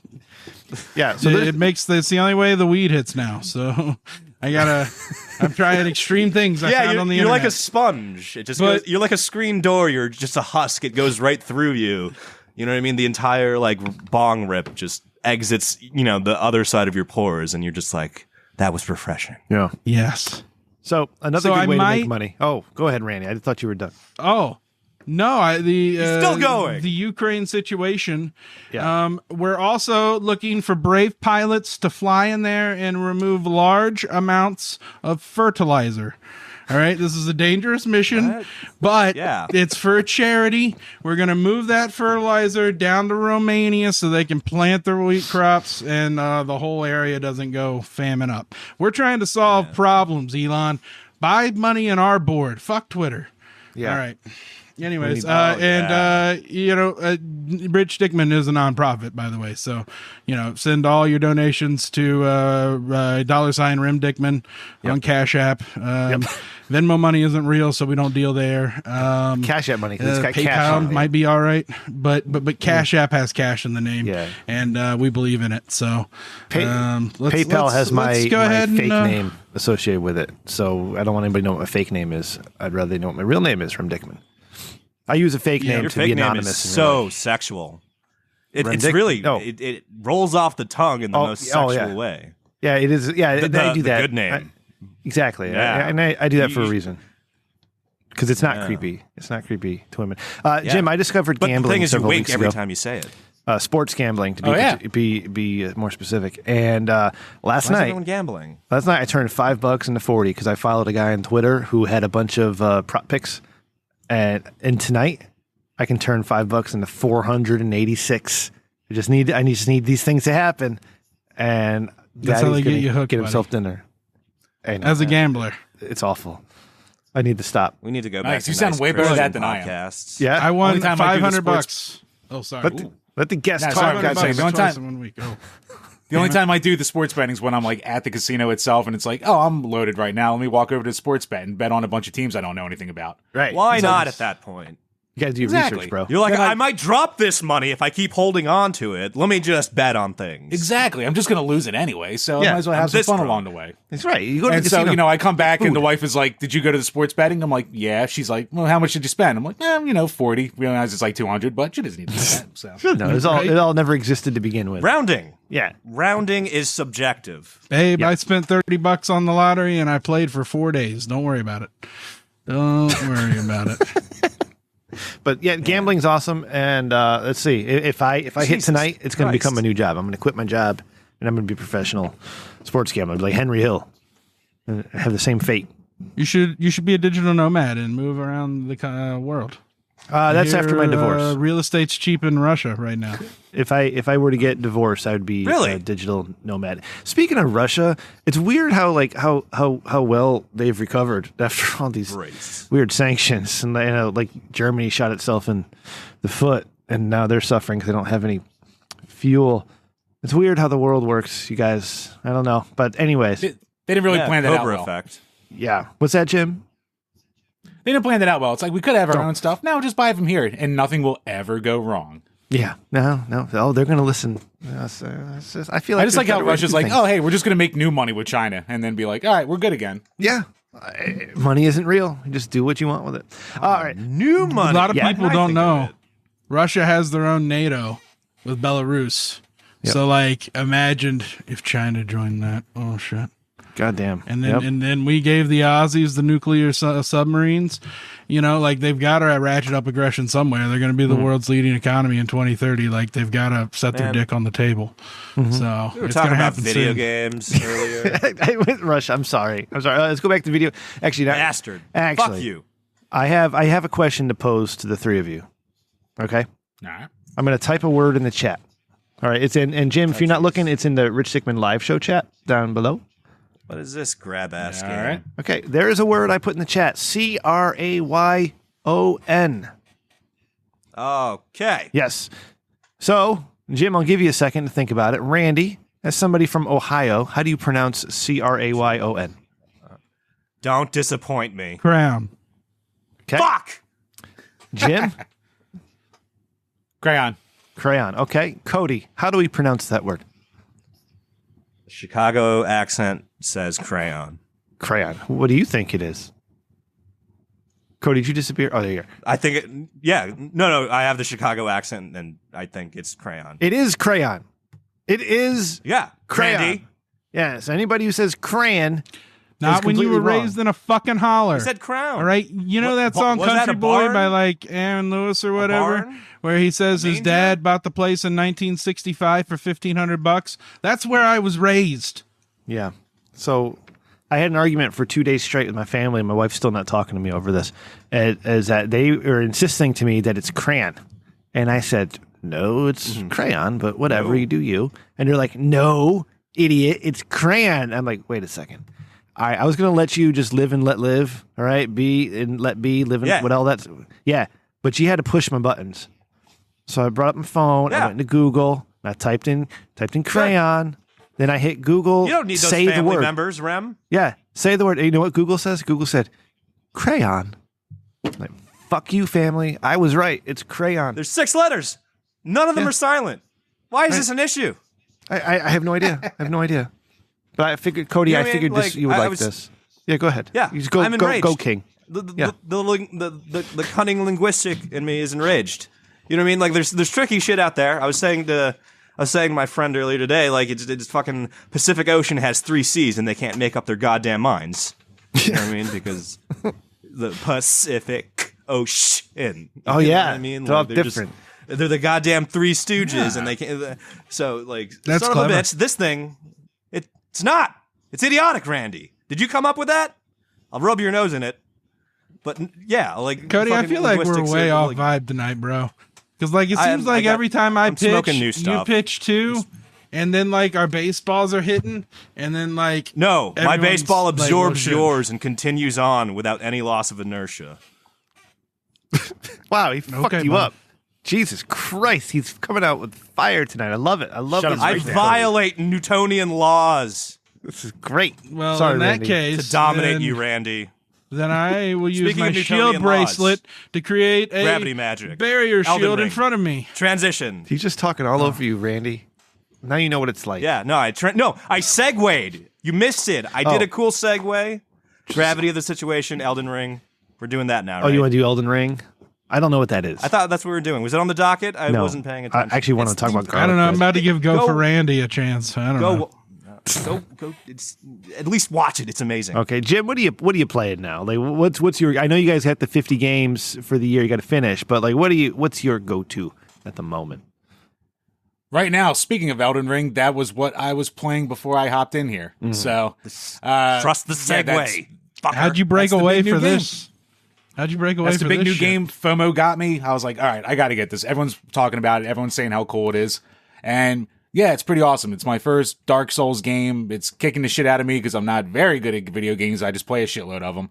Yeah. So it's the only way the weed hits now. So I'm trying extreme things I found on the internet. You're like a sponge. It just goes, you're like a screen door. You're just a husk. It goes right through you. You know what I mean? The entire like bong rip just exits, you know, the other side of your pores, and you're just like, that was refreshing. Yeah. Yes. So another good way to make money. Oh, go ahead, Randy. I thought you were done. Oh. No, still going. The Ukraine situation. Yeah. We're also looking for brave pilots to fly in there and remove large amounts of fertilizer. All right, this is a dangerous mission, but it's for a charity. We're going to move that fertilizer down to Romania so they can plant their wheat crops and the whole area doesn't go famine up. We're trying to solve problems, Elon. Buy money in our board. Fuck Twitter. Yeah. All right. Anyways, you know, Rich Dickman is a nonprofit, by the way. So, you know, send all your donations to $Rim Dickman on Cash App. Venmo money isn't real, so we don't deal there. Cash App money, because it's got PayPal cash on it. might be all right, but Cash App has cash in the name, and we believe in it. So PayPal has my fake name associated with it, so I don't want anybody to know what my fake name is. I'd rather they know what my real name is from Dickman. I use a fake name to be anonymous. Is so sexual. It's really it rolls off the tongue in the most sexual way. Yeah, it is. Yeah, I do that. Good name. Exactly. Yeah. And I do that for a reason. Because it's not creepy. It's not creepy to women. Jim, I discovered gambling. The thing is, you wink every ago. time you say it. Sports gambling, to be more specific. And last night, everyone gambling? Last night, I turned $5 into 40 because I followed a guy on Twitter who had a bunch of prop picks. And tonight, I can turn $5 into 486. I just need these things to happen. And that's how they get you hooked. Get himself dinner. As a gambler, it's awful. I need to stop. We need to go back. You sound way better at that than I am. Yeah, I won $500. Oh, sorry. Let the guest talk. $500 1 week. Oh. The only time I do the sports betting is when I'm like at the casino itself, and it's like, oh, I'm loaded right now. Let me walk over to the sports bet and bet on a bunch of teams I don't know anything about. Right. Why not at that point? You gotta do your Exactly. research, bro. You're like, I might drop this money if I keep holding on to it. Let me just bet on things. Exactly. I'm just going to lose it anyway, so I Yeah, might as well I'm have some this fun drunk. along the way. That's right. You go to And the so, casino. I come back and the wife is like, did you go to the sports betting? I'm like, yeah. She's like, well, how much did you spend? I'm like, 40. Realize it's like 200, but she doesn't need to do that. So. No, it all never existed to begin with. Rounding. Yeah. Rounding is subjective. Babe, I spent $30 on the lottery and I played for 4 days. Don't worry about it. Don't worry about it. But yeah, gambling's awesome. And let's see. If I hit tonight, it's going to Christ. become a new job. I'm going to quit my job and I'm going to be a professional sports gambler, like Henry Hill, and have the same fate. You should be a digital nomad and move around the world. That's after my divorce. Real estate's cheap in Russia right now. If I were to get divorced, I would be Really? a digital nomad. Speaking of Russia, it's weird how well they've recovered after all these weird sanctions, and like Germany shot itself in the foot, and now they're suffering because they don't have any fuel. It's weird how the world works, you guys. I don't know, but anyways, They didn't really plan that out Cobra well. effect. yeah. What's that, Jim? They didn't plan that out well. It's like, we could have our own stuff. No, just buy it from here, and nothing will ever go wrong. Yeah, no. Oh, they're going to listen. I feel like I just like how better ways to Russia's do like, things. oh, hey, we're just going to make new money with China, and then be like, all right, we're good again. Yeah. Money isn't real. You just do what you want with it. All right. New money. A lot of Yeah, people I don't think know. of it. Russia has their own NATO with Belarus. Yep. So, like, imagine if China joined that. Oh, shit. Goddamn. And then Yep. and then we gave the Aussies the nuclear submarines. Like they've got to ratchet up aggression somewhere. They're going to be the world's leading economy in 2030. Like they've got to set their Man. dick on the table. So We were it's talking going to about happen video soon. games earlier. I went Russia. I'm sorry. Let's go back to video. Actually, not, Bastard. Actually, Fuck you. I have a question to pose to the three of you. Okay, Nah. I'm going to type a word in the chat. All right, it's in. And Jim, if you're not looking, it's in the Rich Stickman live show chat down below. What is this grab ass All game? right. Okay, there is a word I put in the chat. Crayon. Okay. Yes. So, Jim, I'll give you a second to think about it. Randy, as somebody from Ohio, how do you pronounce Crayon? Don't disappoint me. Crown. Okay. Fuck! Jim, Crayon. crayon. Okay. Cody, how do we pronounce that word? Chicago accent says crayon. Crayon. What do you think it is? Cody, did you disappear? Oh, there you are. I think it, yeah. No, I have the Chicago accent and I think it's crayon. It is crayon. It is Yeah. crayon. Randy. Yes. Anybody who says crayon Not is when you were completely wrong. raised in a fucking holler. I said crown. All right, you know that What- song was that "Country a Boy" barn? by like Aaron Lewis or whatever, barn? where he says A his manger? dad bought the place in 1965 for $1,500. That's where I was raised. Yeah. So I had an argument for 2 days straight with my family, and my wife's still not talking to me over this. Is that they are insisting to me that it's crayon, and I said no, it's crayon, but whatever, No. you do you. And they're like, no, idiot, it's crayon. I'm like, wait a second. All right, I was gonna let you just live and let live. All right, be and let be, live and Yeah. what all that's yeah. But you had to push my buttons. So I brought up my phone. I Yeah. went into Google. And I typed in crayon. Then I hit Google. You don't need those say the family word. members, Rem. Yeah, say the word. You know what Google says? Google said crayon. Like, fuck you, family. I was right. It's crayon. There's 6 letters. None of them Yeah. are silent. Why is this an issue? I have no idea. I have no idea. But I figured, Cody, You know I what I figured mean? this, Like, you would I like was- this. Yeah, go ahead. Yeah, you just go, I'm enraged. go, King. The the cunning linguistic in me is enraged. You know what I mean? Like there's tricky shit out there. I was saying to my friend earlier today, like it's fucking Pacific Ocean has 3 seas and they can't make up their goddamn minds. You know what I mean? Because the Pacific Ocean. Oh, You know yeah. what I mean? They're all they're different. They're the goddamn 3 Stooges, and they can't. So like, That's son of a clever. bitch, this thing, it's not. It's idiotic, Randy. Did you come up with that? I'll rub your nose in it. But yeah, like Cody, I fucking feel like we're linguistics way are, off like- vibe tonight, bro. Because like it I- seems I like got- every time I I'm pitch, smoking new you stuff. pitch too, and then like our baseballs are hitting, and then like No, my everyone's, baseball like, absorbs well, shit. yours and continues on without any loss of inertia. Wow, he fucked Okay, you bud. up. Jesus Christ, he's coming out with fire tonight. I love it. I love Shut this. up, I Right there. violate Newtonian laws This is great. Well, Sorry, in that Randy. case, to dominate then, you, Randy. then I will use Speaking my of shield Newtonian bracelet laws, to create a gravity magic, barrier Elden shield in Ring. front of me. Transition. He's just talking all over you, Randy. Now you know what it's like. Yeah, no, I segued. You missed it. I did Oh. a cool segue. Gravity of the situation, Elden Ring. We're doing that now, Oh, right? you want to do Elden Ring? I don't know what that is. I thought that's what we were doing. Was it on the docket? I No. wasn't paying I attention. actually want to It's- talk about. I don't know. I'm about to give Go- for Randy a chance. I don't know. Go. It's at least watch it. It's amazing. Okay, Jim, what are you playing now? Like, what's your? I know you guys had the 50 games for the year you got to finish, but like, what's your go-to at the moment? Right now, speaking of Elden Ring, that was what I was playing before I hopped in here. So Trust the yeah, segue. Fucker. How'd you break That's the away big new for game. this? How'd you break away That's for the big this new shit? game. FOMO got me. I was like, all right, I got to get this. Everyone's talking about it. Everyone's saying how cool it is. And yeah, it's pretty awesome. It's my first Dark Souls game. It's kicking the shit out of me because I'm not very good at video games. I just play a shitload of them.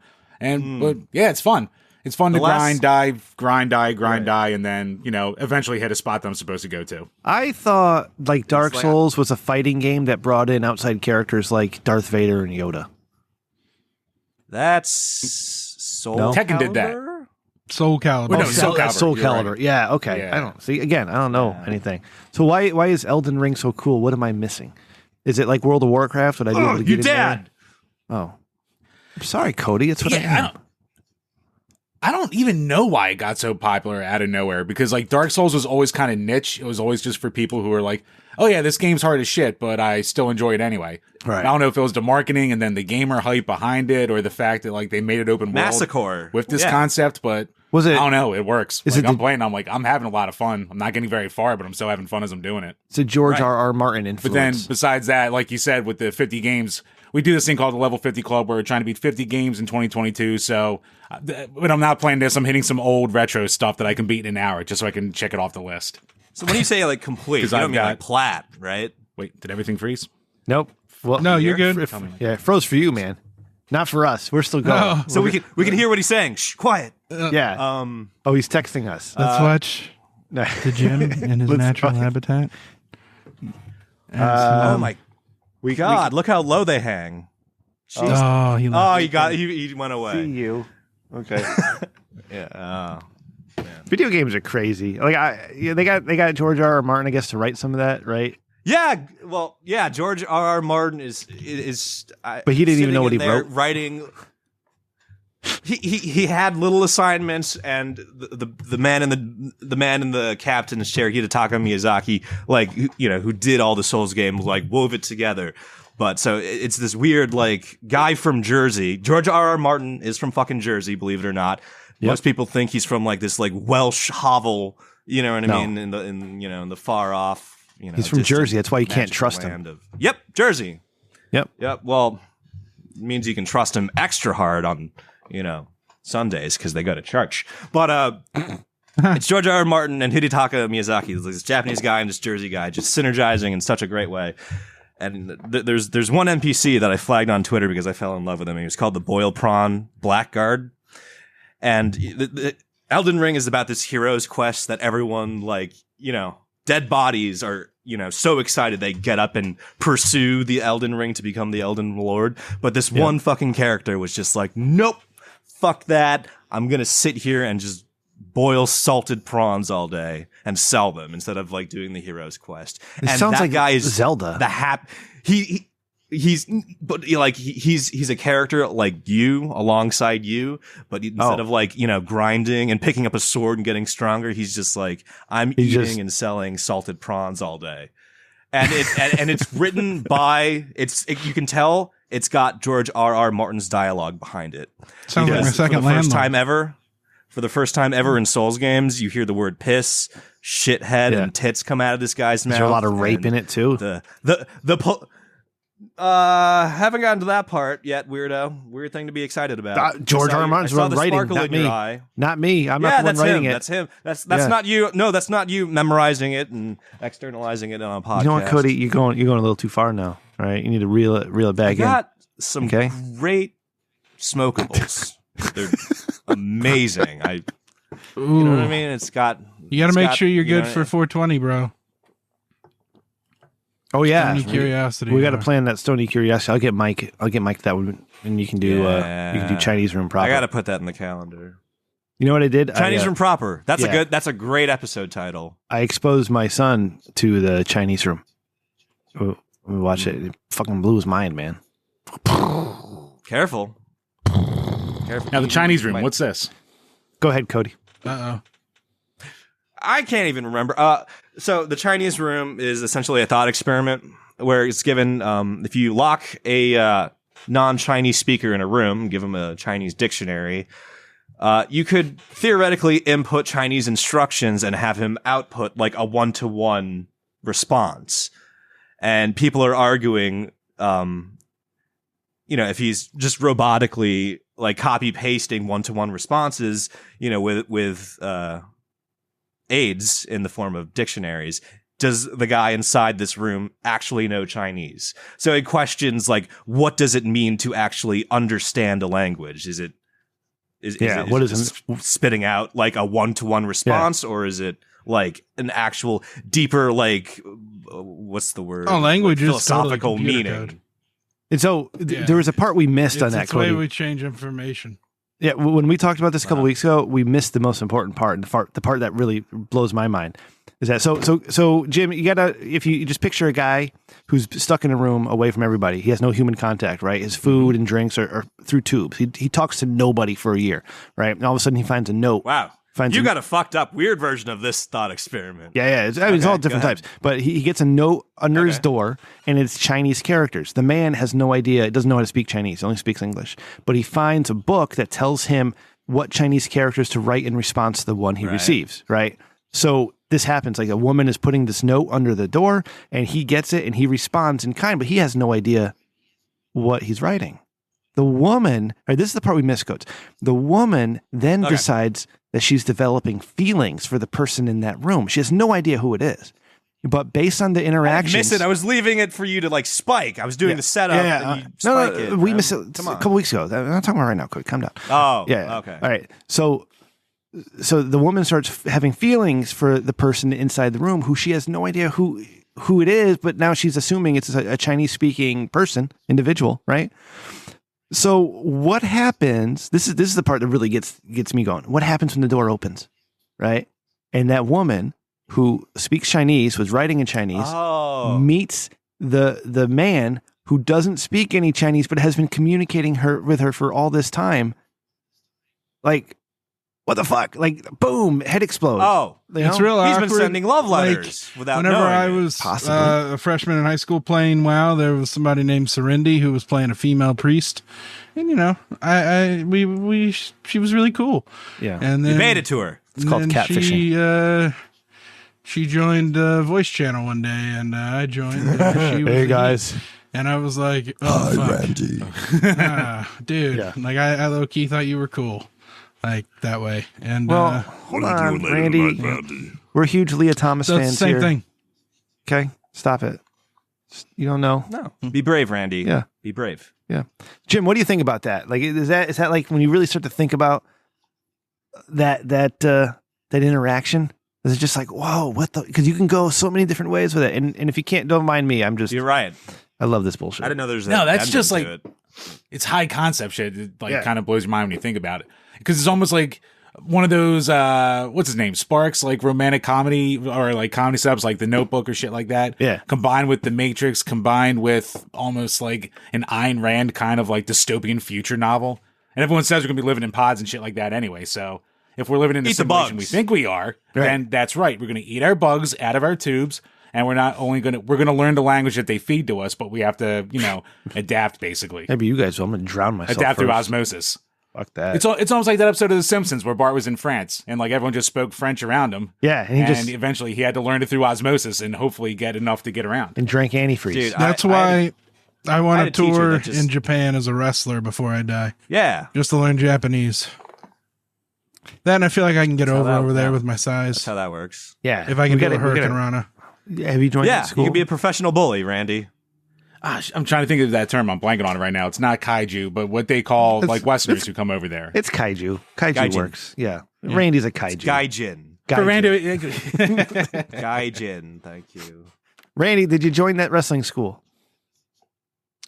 But yeah, it's fun. It's fun to grind, die, and then, eventually hit a spot that I'm supposed to go to. I thought like Dark like- Souls was a fighting game that brought in outside characters like Darth Vader and Yoda. That's Soul No. Tekken did that. Calibur? Soul Calibur. Well, no, Oh, Soul that's Calibur, Soul you're Calibur. right. Yeah, okay. Yeah. I don't see again. I don't know anything. So why is Elden Ring so cool? What am I missing? Is it like World of Warcraft? Would I be able to get You in there? dad. Oh, I'm sorry, Cody. It's what I Yeah, am. I don't even know why it got so popular out of nowhere because like Dark Souls was always kind of niche. It was always just for people who were like, oh yeah, this game's hard as shit, but I still enjoy it anyway. Right. And I don't know if it was the marketing and then the gamer hype behind it or the fact that like they made it open world Massacre. with this Yeah. concept, but Was it? I don't know. It works. Is Like, it I'm the- playing. I'm like, I'm having a lot of fun. I'm not getting very far, but I'm still having fun as I'm doing it. It's a George Right. R.R. Martin influence. But then besides that, like you said, with the 50 games, we do this thing called the Level 50 Club where we're trying to beat 50 games in 2022. So when I'm not playing this, I'm hitting some old retro stuff that I can beat in an hour just so I can check it off the list. So when you say like complete, you 'Cause don't I've mean like got- plat, right? Wait, did everything freeze? nope. Well, No, you're good. Yeah, it froze for you, man. Not for us. We're still going. No. So we can hear what he's saying. Shh, quiet. Yeah. Oh, he's texting us. Let's watch No. the Jim in his Let's natural watch. habitat. Oh my God! Look how low they hang. Oh, he Oh, he went away. See you. Okay. Yeah. Video games are crazy. Like they got George R.R. Martin, I guess, to write some of that, right? Yeah. Well, yeah. George R.R. Martin is. But he didn't even sitting know what in he there wrote. Writing. He had little assignments, and the man in the captain's chair, Hidetaka Miyazaki, like who did all the Souls games, like wove it together. But so it's this weird like guy from Jersey. George R.R. Martin is from fucking Jersey, believe it or not. Most people think he's from like this like Welsh hovel, you know what I No. mean, in the far off. He's from distant Jersey. That's why you can't magical trust him. land of- Yep, Jersey. Yep. Yep. Well, it means you can trust him extra hard on, Sundays because they go to church. But it's George R.R. Martin and Hidetaka Miyazaki, this Japanese guy and this Jersey guy, just synergizing in such a great way. And there's one NPC that I flagged on Twitter because I fell in love with him. He was called the Boiled Prawn Blackguard. And the Elden Ring is about this hero's quest that everyone dead bodies are, so excited they get up and pursue the Elden Ring to become the Elden Lord. But this one fucking character was just like, nope, fuck that. I'm going to sit here and just boil salted prawns all day and sell them instead of like doing the hero's quest. It and sounds that like guy is Zelda. He's a character like you alongside you, but instead of grinding and picking up a sword and getting stronger, he's just like, I'm eating and selling salted prawns all day. And it's written by you can tell it's got George R.R. Martin's dialogue behind it. Sounds like my Because second for the first landlord. time ever. For the first time ever in Souls games, you hear the word piss, shithead, and tits come out of this guy's mouth. Is there a lot of rape and in it too? haven't gotten to that part yet, weirdo. Weird thing to be excited about. George R.R. Martin's I saw the writing, sparkle not in me. your eye. Not me. I'm Yeah, not the one that's writing him. it. That's him. That's Yeah. not you. No, that's not you memorizing it and externalizing it on a podcast. You know what, Cody? You're going a little too far now. All right, you need to reel it back in. got some Okay. great smokables. They're amazing. You know what I mean? It's got You got to make got- sure you're you good know, for 420, bro. Oh yeah, Stony Curiosity. we got to plan that Stony Curiosity. I'll get Mike that one, and you can do you can do Yeah. Chinese room proper. I got to put that in the calendar. You know what I did? Chinese I, room proper. That's yeah. That's a great episode title. I exposed my son to the Chinese room. We watched it. It fucking blew his mind, man. Careful. Now the Chinese room. Might- What's this? Go ahead, Cody. Uh-oh. I can't even remember. So the Chinese room is essentially a thought experiment where it's given if you lock a non-Chinese speaker in a room, give him a Chinese dictionary, you could theoretically input Chinese instructions and have him output like a one-to-one response. And people are arguing, if he's just robotically like copy pasting one-to-one responses, with aids in the form of dictionaries, does the guy inside this room actually know Chinese? So it questions like, what does it mean to actually understand a language? Is it What is just spitting out like a one-to-one response, or is it like an actual deeper, like, what's the word? Oh, language is philosophical totally computer meaning. code. And so there was a part we missed on that, It's the way Cody. we change information. Yeah, when we talked about this a couple weeks ago, we missed the most important part, and the part that really blows my mind is that so Jim, you gotta, if you just picture a guy who's stuck in a room away from everybody, he has no human contact, right? His food and drinks are through tubes. He talks to nobody for a year, right? And all of a sudden he finds a note. Wow. Finds You a- got a fucked up weird version of this thought experiment. Yeah. It's all different go ahead. types. But he gets a note under his door, and it's Chinese characters. The man has no idea, doesn't know how to speak Chinese, only speaks English. But he finds a book that tells him what Chinese characters to write in response to the one he receives, right? So this happens, like a woman is putting this note under the door, and he gets it, and he responds in kind, but he has no idea what he's writing. The woman, or this is the part we miss, Coates. The woman then decides that she's developing feelings for the person in that room. She has no idea who it is. But based on the I interactions... missed it. I was leaving it for you to like spike. I was doing the setup and you spike it. We missed it Come a on. couple weeks ago. I'm not talking about right now, Cody. Calm down. Oh, Yeah. okay. All right. So the woman starts having feelings for the person inside the room who she has no idea who it is, but now she's assuming it's a Chinese speaking person, individual, right? So what happens? This is the part that really gets me going. What happens when the door opens, right? And that woman who speaks Chinese, was writing in Chinese, meets the man who doesn't speak any Chinese but has been communicating with her for all this time. Like, what the fuck? Like, boom, head explodes. Oh, You know? It's real he's awkward. been sending love letters without Whenever knowing I it. was Possibly. a freshman in high school playing WoW, there was somebody named Serendi who was playing a female priest, and she was really cool. Yeah. And then You made it to her. It's called catfishing. She joined Voice Channel one day, and I joined. And she was Hey guys. and I was like, "Oh, fuck. Randy. Dude!" Yeah. Like I low key thought you were cool, like that way. And Well, hold on, Randy. We're huge Leah Thomas so it's fans the same here. thing. Okay, stop it. You don't know. No, be brave, Randy. Yeah. Be brave. Yeah, Jim, what do you think about that? Like, is that like when you really start to think about that interaction? Is it just like, whoa, what the? Because you can go so many different ways with it, and if you can't, don't mind me. You're right. I love this bullshit. I didn't know there's No, that that's ending just to like it. it's high concept shit. It Yeah. kind of blows your mind when you think about it, because it's almost like one of those what's his name, Sparks, like romantic comedy or like comedy subs, like The Notebook or shit like that. Yeah. Combined with The Matrix, combined with almost like an Ayn Rand kind of like dystopian future novel. And everyone says we're gonna be living in pods and shit like that anyway. So if we're living in the Eat the simulation we bugs. think we are, Right. then that's right. We're gonna eat our bugs out of our tubes. And we're not only we're gonna learn the language that they feed to us, but we have to, adapt basically. Maybe you guys will. I'm gonna drown myself. Adapt through first. osmosis. Fuck that. It's almost like that episode of The Simpsons where Bart was in France and like everyone just spoke French around him. Yeah, and he just Eventually he had to learn it through osmosis and hopefully get enough to get around. and drank antifreeze. Dude, That's I why I want had to a teacher tour that just- in Japan as a wrestler before I die, Yeah. just to learn Japanese. Then I feel like I can get how that- over there yeah. with my That's size. how that works. Yeah, If I can We do gotta- a we Hurricane gotta- Rana. Have you joined Yeah, school? you could be a professional bully, Randy. I'm trying to think of that term. I'm blanking on it right now. It's not kaiju, but what they call like Westerners who come over there. It's kaiju. Kaiju Gaijin. works. Yeah. Randy's a kaiju. Gaijin. Gaijin, thank you. Randy, did you join that wrestling school?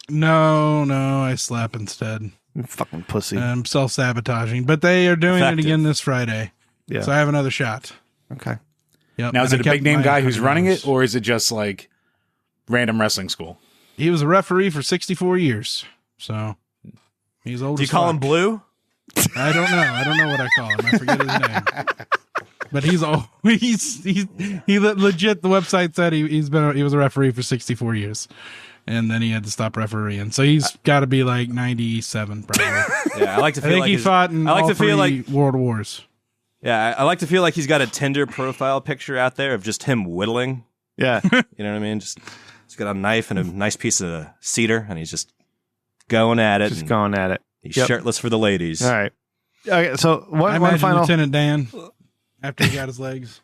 No, I slap instead. Fucking pussy. I'm self-sabotaging, but they are doing it again this Friday. Yeah. So I have another shot. Okay. Yep. Now, is it a big name guy who's running it, $100. or is it just like random wrestling school? He was a referee for 64 years. So he's old. Do you call him Blue? I don't know. I don't know what I call him. I forget his name. But he's legit. The website said he was a referee for 64 years, and then he had to stop refereeing. So he's got to be like 97, probably. Yeah, I like to feel I think like he fought in all three World Wars. Yeah, I like to feel like he's got a Tinder profile picture out there of just him whittling. Yeah. You know what I mean? Just he's got a knife and a nice piece of cedar, and he's just going at it. Just going at it. He's shirtless for the ladies. All right. Okay, so one final Lieutenant Dan after he got his legs.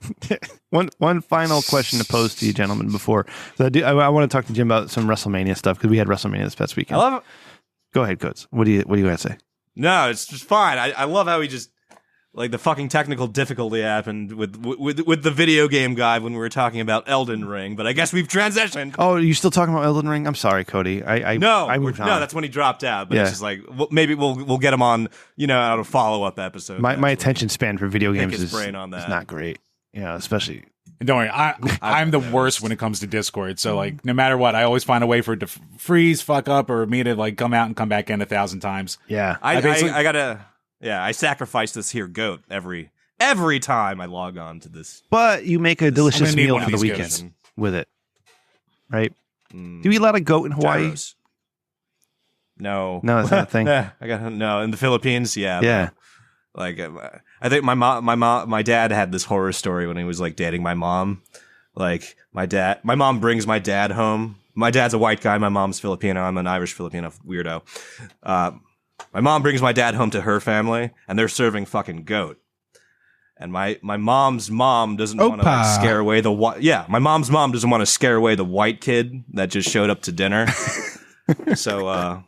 one final question to pose to you, gentlemen. Before so I want to talk to Jim about some WrestleMania stuff because we had WrestleMania this past weekend. I love it. Go ahead, Coates. What do you got to say? No, it's just fine. I love how he just like the fucking technical difficulty happened with the video game guy when we were talking about Elden Ring, but I guess we've transitioned. Oh, are you still talking about Elden Ring? I'm sorry, Cody. No, moved on. that's when he dropped out. But it's just like maybe we'll get him on, on a follow up episode. My attention span for video games his is brain on that. not great. Especially. And don't worry, I'm the worst when it comes to Discord. So like, no matter what, I always find a way for it to freeze, fuck up, or me to like come out and come back in 1,000 times. Yeah, I gotta. Yeah, I sacrifice this here goat every time I log on to this. But you make a delicious meal for the weekend goats. with it, right? Do you eat a lot of goat in Hawaii? Gyros. No, that's not a thing. I got no in the Philippines. Yeah, yeah. Like I think my dad had this horror story when he was like dating my mom. Like my mom brings my dad home. My dad's a white guy. My mom's Filipino. I'm an Irish Filipino weirdo. My mom brings my dad home to her family, and they're serving fucking goat. And my mom's mom doesn't want to like, scare away the white. Yeah, my mom's mom doesn't want to scare away the white kid that just showed up to dinner. So,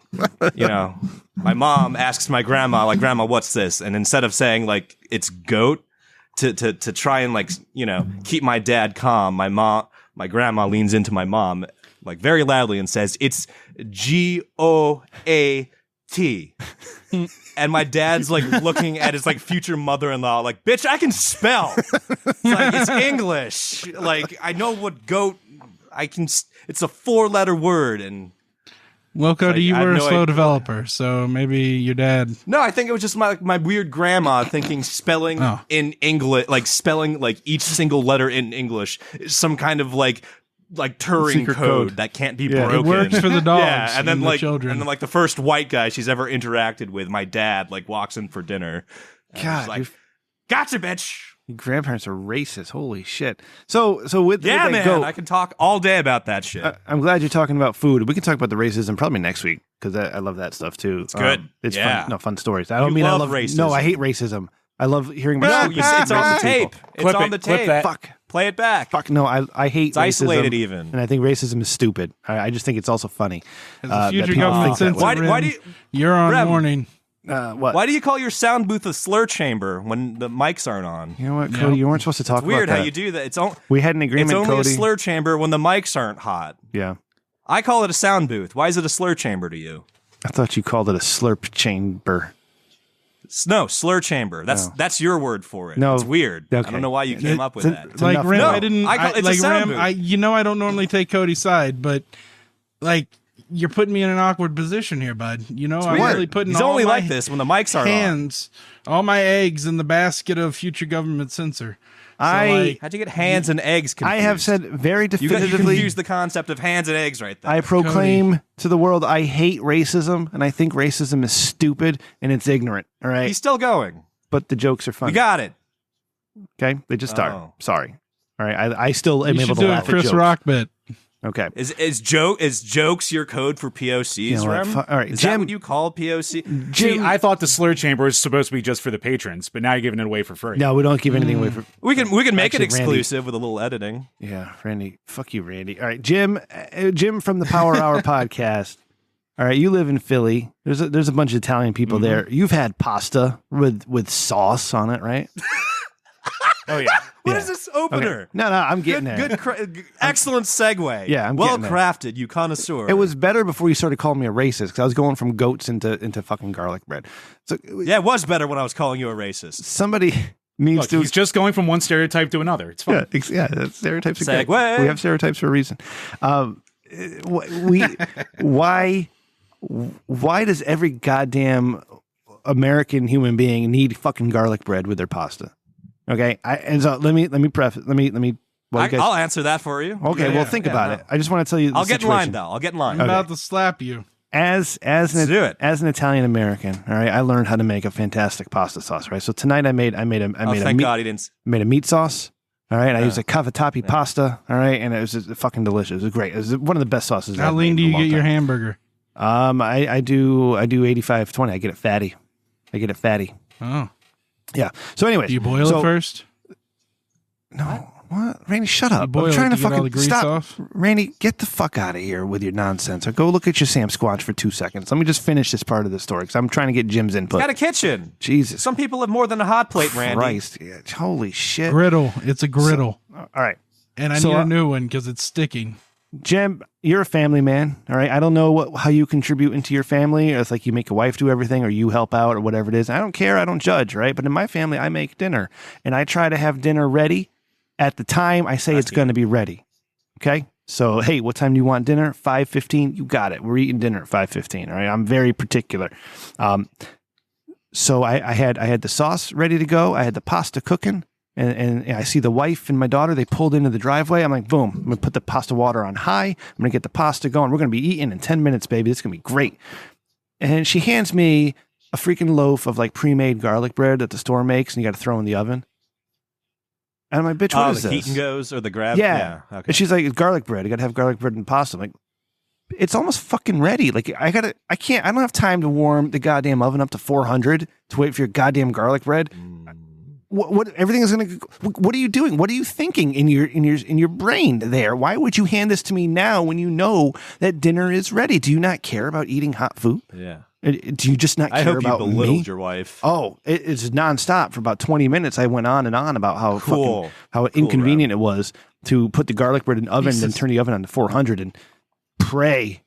my mom asks my grandma, like, "Grandma, what's this?" And instead of saying like it's goat, to try and like keep my dad calm, my grandma leans into my mom like very loudly and says, "It's GOAT." And my dad's like looking at his like future mother-in-law like, bitch, I can spell. Like it's English. Like I know what goat. It's a 4-letter word. And well, Cody, you were a slow developer, so maybe your dad. No, I think it was just my weird grandma thinking spelling in English, like spelling like each single letter in English, is some kind of like Turing code that can't be broken. It works for the dogs. Yeah, and then the children. And then like the first white guy she's ever interacted with, my dad, like walks in for dinner. God, like, gotcha, bitch. Your grandparents are racist. Holy shit. So with man, goat, I can talk all day about that shit. I'm glad you're talking about food. We can talk about the racism probably next week because I love that stuff too. It's good. It's fun. No, fun stories. I don't mean I love racism. No, I hate racism. I love hearing about it's on the tape. It's on the tape. Fuck. Play it back. Fuck no, I hate it's isolated racism, even. and I think racism is stupid. I just think it's also funny. As a future government censor, why do you, you're on Rem, warning. What? Why do you call your sound booth a slur chamber when the mics aren't on? You know what, Cody? You weren't supposed to talk it's weird about that. how you do that. We had an agreement, It's only Cody. a slur chamber when the mics aren't hot. Yeah. I call it a sound booth. Why is it a slur chamber to you? I thought you called it a slurp chamber. No, slur chamber. That's your word for it. No, it's weird. Okay. I don't know why you came up with that. Like Rim, no, I didn't. it's a sound booth. I don't normally take Cody's side, but like you're putting me in an awkward position here, bud. I'm really putting. He's all only my like this when the mics are hands, all my eggs in the basket of future government censor. How'd you get hands and eggs confused? I have said very You definitively. confused the concept of hands and eggs right there. I proclaim to the world I hate racism, and I think racism is stupid and it's ignorant. All right, He's still going. but the jokes are funny. We got it. Okay, they just start. Oh. Sorry. All right, I still am You able should to do a laugh at Chris jokes. Rock bit. Okay. Is jokes your code for POCs, You know what, Rem? all right, Is Jim- that what you call POC? See, I thought the slur chamber was supposed to be just for the patrons, but now you're giving it away for free. No, we don't give anything away for. We can make it Actually, exclusive with a little editing. Yeah, Randy. Fuck you, Randy. All right, Jim from the Power Hour podcast. All right, you live in Philly. There's a bunch of Italian people there. You've had pasta with sauce on it, right? Oh yeah. What is this opener? Okay. No, I'm getting there. Excellent segue. Yeah, I'm well getting there. crafted, you connoisseur. It was better before you started calling me a racist because I was going from goats into fucking garlic bread. So yeah, it was better when I was calling you a racist. somebody needs Look, to. he's just going from one stereotype to another. It's fine. That's stereotypes. Are Segue. great. We have stereotypes for a reason. Why does every goddamn American human being need fucking garlic bread with their pasta? Okay, and so let me preface. Let me. Well, you guys, I'll answer that for you. okay, well, think about it. I just want to tell you. I'll get in line though. I'll get in line. I'm about to slap you. As an do it. as an Italian American, all right, I learned how to make a fantastic pasta sauce. Right, so tonight I made Thank God he didn't. made a meat sauce. All right, I used a cavatappi pasta. All right, and it was just fucking delicious. It was great. It was one of the best sauces. How I've lean made do in you a long get your time. hamburger? I do 85-20. I get it fatty. Oh, Yeah. So anyways, do you boil it first? No. What? Randy, shut up. boil I'm it trying to to get all fucking the grease stop. off? Randy, get the fuck out of here with your nonsense. Or go look at your Samsquanch for 2 seconds. Let me just finish this part of the story because I'm trying to get Jim's input. Got a kitchen. Jesus Some people have more than a hot plate, Randy. Christ. Yeah, holy shit. Griddle. It's a griddle. All right. And I So, need a new one because it's sticking. Jim, you're a family man, all right? I don't know how you contribute into your family, or it's like you make a wife do everything, or you help out, or whatever it is. I don't care. I don't judge, right? But in my family, I make dinner, and I try to have dinner ready at the time I say it's going to be ready. Okay? So, hey, what time do you want dinner? 5:15? You got it. We're eating dinner at 5:15, all right? I'm very particular. So I had the sauce ready to go. I had the pasta cooking. And I see the wife and my daughter, they pulled into the driveway. I'm like, boom, I'm going to put the pasta water on high. I'm going to get the pasta going. We're going to be eating in 10 minutes, baby. This is going to be great. And she hands me a freaking loaf of like pre-made garlic bread that the store makes and you got to throw in the oven. And I'm like, bitch, what is the this? heat and goes or the grab? Yeah. Okay. And she's like, it's garlic bread. I got to have garlic bread and pasta. I'm like, it's almost fucking ready. Like I don't have time to warm the goddamn oven up to 400 to wait for your goddamn garlic bread. What everything is going to? What are you doing? What are you thinking in your brain there? Why would you hand this to me now when you know that dinner is ready? Do you not care about eating hot food? Yeah. Do you just not care I hope about you belittled me? your wife. Oh, it's nonstop for about 20 minutes. I went on and on about how inconvenient it was to put the garlic bread in the oven and turn the oven on to 400 and pray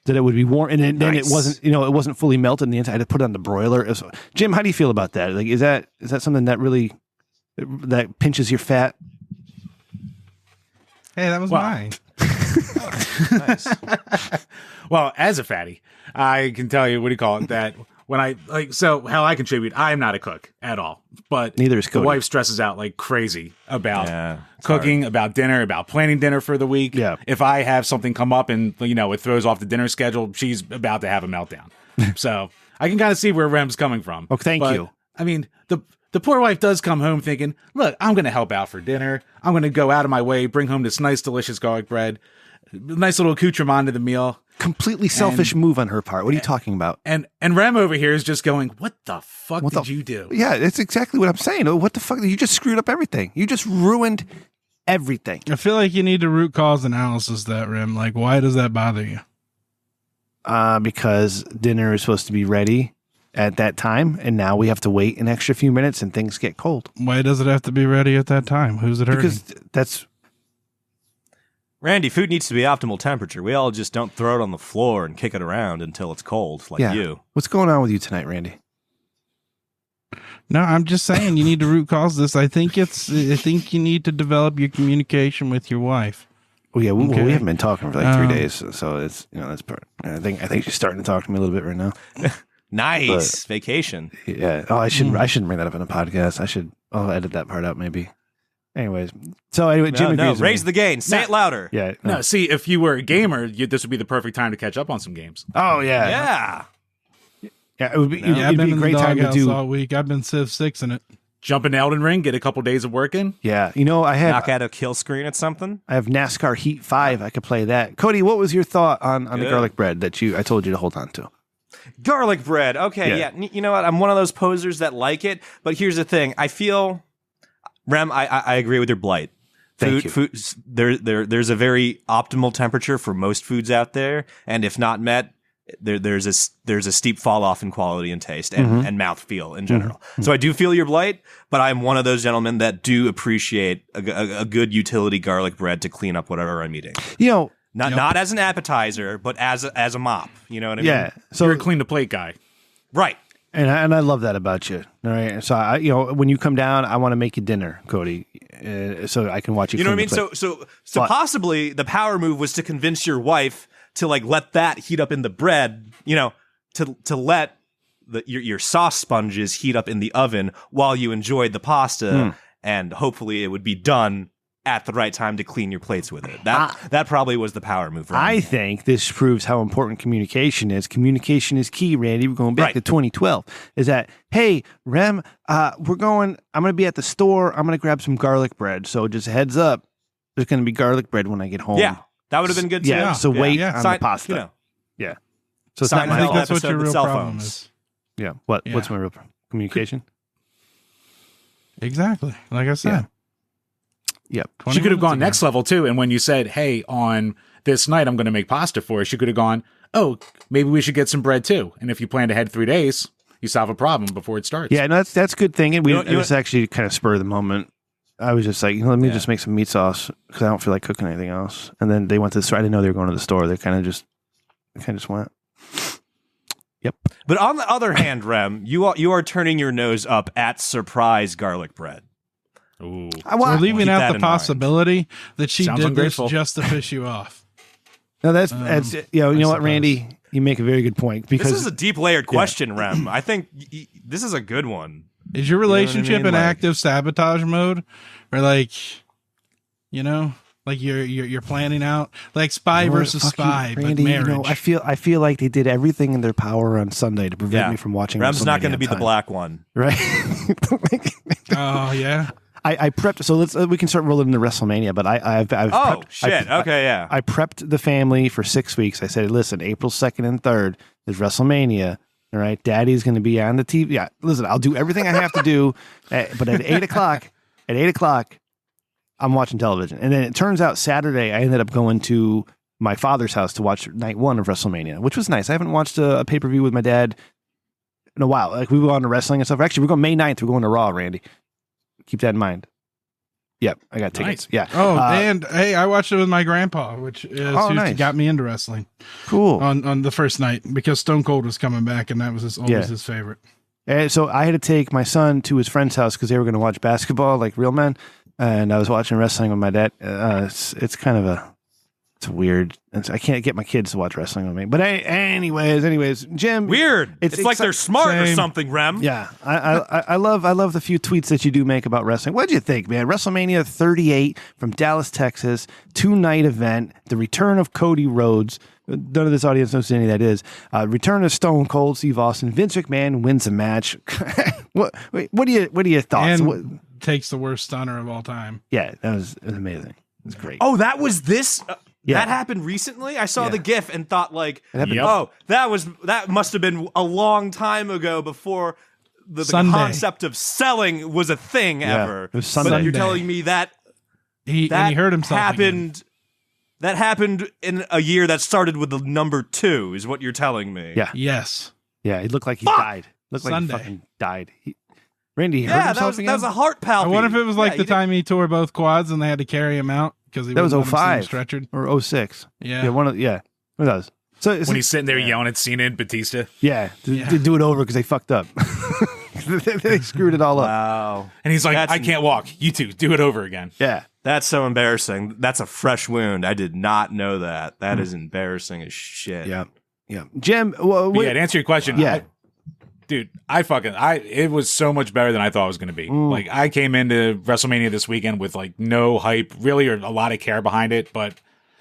that it would be warm, and then it wasn't. It wasn't fully melted in the inside. I had to put it on the broiler. Jim, how do you feel about that? Like, is that something that really that pinches your fat? Hey, that was mine. Nice. Well, as a fatty, I can tell you that when how I contribute, I am not a cook at all. But Neither is Cody. The wife stresses out like crazy about it's cooking, about dinner, about planning dinner for the week. Yeah. If I have something come up and it throws off the dinner schedule, she's about to have a meltdown. So I can kind of see where Rem's coming from. Oh, thank you. I mean, the poor wife does come home thinking, look, I'm going to help out for dinner. I'm going to go out of my way, bring home this nice, delicious garlic bread, nice little accoutrement to the meal. Completely selfish move on her part. What are you talking about? And Rem over here is just going, what the fuck did you do? Yeah, that's exactly what I'm saying. Oh, what the fuck? You just screwed up everything. You just ruined everything. I feel like you need to root cause analysis that, Rem. Like, why does that bother you? Because dinner is supposed to be ready at that time, and now we have to wait an extra few minutes and things get cold. Why does it have to be ready at that time? Who's it hurting? Because that's... Randy, food needs to be optimal temperature. We all just don't throw it on the floor and kick it around until it's cold, like you. What's going on with you tonight, Randy? No, I'm just saying you need to root cause this. I think you need to develop your communication with your wife. Oh yeah, we Okay. haven't been talking for like 3 days, so it's that's part. I think she's starting to talk to me a little bit right now. Nice vacation. Yeah. Oh, I shouldn't bring that up in a podcast. I'll edit that part out maybe. Anyways, Jim agrees with raise me. the gain. Say it louder. Yeah. No, see, if you were a gamer, this would be the perfect time to catch up on some games. Oh yeah. Yeah. It would be. I've It'd been be a in great the time to doghouse do. all week. I've been Civ 6 in it. Jump in Elden Ring, get a couple days of work in. Yeah. I Knock have out a kill screen at something. NASCAR Heat 5. I could play that. Cody, what was your thought on the garlic bread that I told you to hold on to? Garlic bread. Okay, yeah. You know what? I'm one of those posers that like it, but here's the thing. I feel, Rem, I agree with your blight. Thank you. There's a very optimal temperature for most foods out there, and if not met, there's a steep fall off in quality and taste and mouthfeel in general. So I do feel your blight, but I'm one of those gentlemen that do appreciate a good utility garlic bread to clean up whatever I'm eating. Not as an appetizer, but as a mop. You know what I mean? Yeah. So you're a clean the plate guy, right? And I love that about you. All right. So when you come down, I want to make you dinner, Cody, so I can watch you. You know what I mean? So possibly the power move was to convince your wife to like let that heat up in the bread. To let your sauce sponges heat up in the oven while you enjoyed the pasta, and hopefully it would be done at the right time to clean your plates with it. That probably was the power move. Right? I think this proves how important communication is. Communication is key, Randy. We're going back to 2012. Is that, hey, Rem, I'm going to be at the store. I'm going to grab some garlic bread. So just heads up, there's going to be garlic bread when I get home. Yeah, that would have been good too. Yeah, so wait on the pasta. Yeah. So it's not I my think fault. that's what your real cell problem phones. is. Yeah. What's my real problem? Communication? Exactly. Like I said. Yeah. Yep. she could have gone next level too. And when you said, hey, on this night, I'm going to make pasta for us, she could have gone, oh, maybe we should get some bread too. And if you plan ahead 3 days, you solve a problem before it starts. Yeah, no, that's good thinking. It was actually kind of spur of the moment. I was just like, let me just make some meat sauce because I don't feel like cooking anything else. And then they went to the store. I didn't know they were going to the store. They kind of just went. Yep. But on the other hand, Rem, you are turning your nose up at surprise garlic bread. Ooh. We're leaving Keep out that the in possibility that she Sounds did ungrateful. this just to piss you off. No, that's you know what, Randy, you make a very good point because This is a deep layered question, Rem. I think this is a good one. Is your relationship in Like- active sabotage mode, or like you're planning out like spy versus Fuck you, spy, Randy, but marriage? I feel like they did everything in their power on Sunday to prevent me from watching. Rem's not going to WrestleMania be on the time. black one, right? Oh yeah. I prepped, so we can start rolling into WrestleMania. But I've Oh prepped, shit! Okay, yeah. I prepped the family for 6 weeks. I said, listen, April 2nd and 3rd is WrestleMania. All right, Daddy's going to be on the TV. Yeah, listen, I'll do everything I have to do, but at 8:00, I'm watching television. And then it turns out Saturday, I ended up going to my father's house to watch night 1 of WrestleMania, which was nice. I haven't watched a pay-per-view with my dad in a while. Like we were on to wrestling and stuff. Actually, we're going May 9th. We're going to Raw, Randy. Keep that in mind. Yep, I got tickets. Nice. Yeah. Oh, and hey, I watched it with my grandpa, which is who nice. got me into wrestling. Cool. On the first night because Stone Cold was coming back, and that was always his favorite. And so I had to take my son to his friend's house because they were going to watch basketball like real men, and I was watching wrestling with my dad. It's kind of it's weird. I can't get my kids to watch wrestling with me. But anyways, Jim. Weird. It's like they're smart or Same. something, Rem. Yeah, I love the few tweets that you do make about wrestling. What'd you think, man? WrestleMania 38 from Dallas, Texas, 2-night event, the return of Cody Rhodes. None of this audience knows who any of that is. Return of Stone Cold Steve Austin. Vince McMahon wins the match. What are your thoughts? And takes the worst stunner of all time. Yeah, it was amazing. It was great. Oh, that was this. Yeah. That happened recently. I saw the GIF and thought like, happened- oh, that must have been a long time ago before the Sunday. concept of selling was a thing Yeah, ever. it was Sunday. But you're telling me that He that hurt himself. happened. again. That happened in a year that started with the number 2, is what you're telling me. Yeah, Yes. yeah. It looked like he Fuck! died. Looked like Sunday. he fucking died. Randy, he hurt Yeah, himself that again? was a heart palpy. I wonder if it was like Yeah, the you didn't- time he tore both quads and they had to carry him out because he That was wouldn't let him 05 stretchered. or 06. Yeah. Yeah, Who knows? So When he's sitting there yelling at Cena and Batista. to do it over because they fucked up. They screwed it all up. Wow. And he's like, That's- I can't walk. You two, do it over again. Yeah. That's so embarrassing. That's a fresh wound. I did not know that. That is embarrassing as shit. Yeah. Yeah. Jim, But yeah, to answer your question, Yeah. dude, it was so much better than I thought it was going to be. Like, I came into WrestleMania this weekend with like no hype, really, or a lot of care behind it. But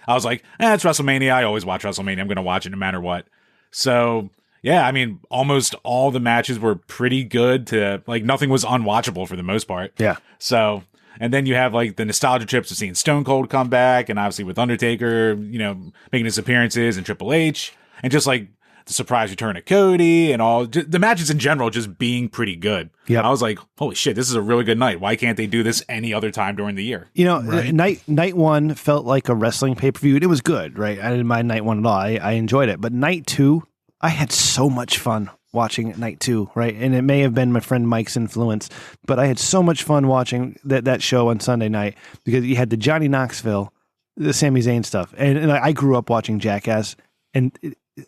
I was like, it's WrestleMania. I always watch WrestleMania. I'm going to watch it no matter what. So yeah, I mean, almost all the matches were pretty good. Nothing was unwatchable for the most part. Yeah. So, and then you have like the nostalgia trips of seeing Stone Cold come back, and obviously with Undertaker, making his appearances, and Triple H, and just like the surprise return of Cody and all the matches in general just being pretty good. Yep. I was like, holy shit, this is a really good night. Why can't they do this any other time during the year? Right. Night 1 felt like a wrestling pay-per-view. It was good, right? I didn't mind night 1 at all. I enjoyed it. But night 2, I had so much fun watching night 2, right? And it may have been my friend Mike's influence, but I had so much fun watching that show on Sunday night because you had the Johnny Knoxville, the Sami Zayn stuff. And I grew up watching Jackass, and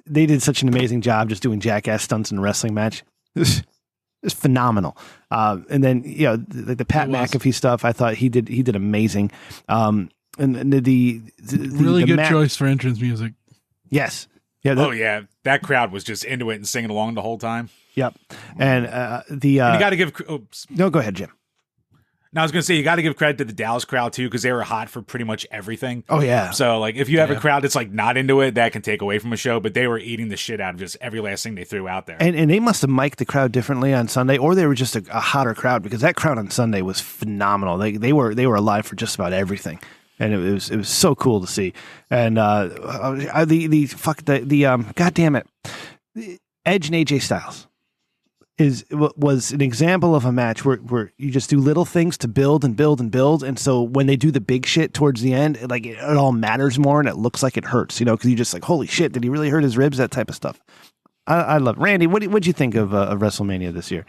they did such an amazing job just doing Jackass stunts in a wrestling match. It was phenomenal. And then, the Pat McAfee stuff, I thought he did amazing. And the really good choice for entrance music. Yes. Yeah. Yeah. That crowd was just into it and singing along the whole time. Yep. And and you got to give. No, go ahead, Jim. Now I was going to say you got to give credit to the Dallas crowd too because they were hot for pretty much everything. Oh yeah. So like if you have a crowd that's like not into it, that can take away from a show. But they were eating the shit out of just every last thing they threw out there. And they must have mic'd the crowd differently on Sunday, or they were just a hotter crowd because that crowd on Sunday was phenomenal. They were alive for just about everything. And it was so cool to see. And God damn it, Edge and AJ Styles was an example of a match where you just do little things to build and build and build. And so when they do the big shit towards the end, it all matters more and it looks like it hurts, because you just like, holy shit, did he really hurt his ribs? That type of stuff. I love it. Randy, what'd you think of WrestleMania this year?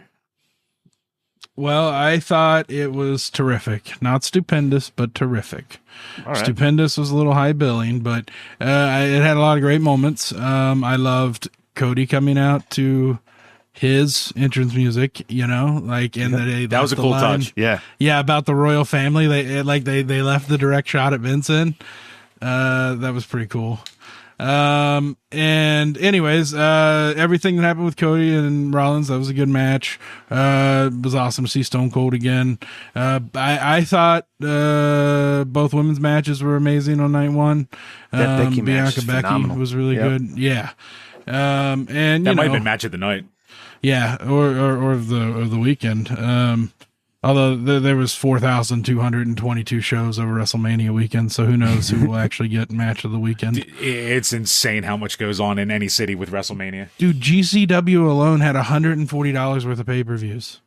Well, I thought it was terrific. Not stupendous, but terrific. Right. Stupendous was a little high billing, but it had a lot of great moments. I loved Cody coming out to his entrance music, that was a cool touch. Yeah, about the royal family. They left the direct shot at Vincent. That was pretty cool. And anyways, everything that happened with Cody and Rollins, that was a good match. It was awesome to see Stone Cold again. I thought, both women's matches were amazing on night 1. That Becky match Bianca Becky was really good. Yeah. And that might have been match of the night. Yeah. Or of the weekend. Although there was 4,222 shows over WrestleMania weekend, so who knows who will actually get match of the weekend. It's insane how much goes on in any city with WrestleMania. Dude, GCW alone had $140 worth of pay-per-views.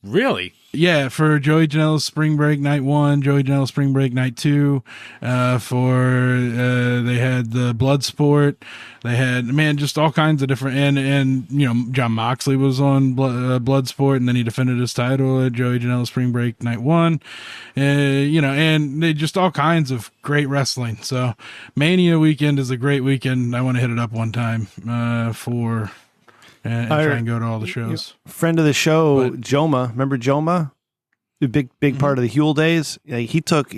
Really? Yeah, for Joey Janela's Spring Break Night 1, Joey Janela's Spring Break Night 2, they had the Bloodsport, they had, just all kinds of different, and John Moxley was on Bloodsport, and then he defended his title at Joey Janela's Spring Break Night 1, and they just all kinds of great wrestling. So Mania weekend is a great weekend. I want to hit it up one time and try and go to all the shows. Friend of the show, Joma. Remember Joma? The big part of the Huel days. He took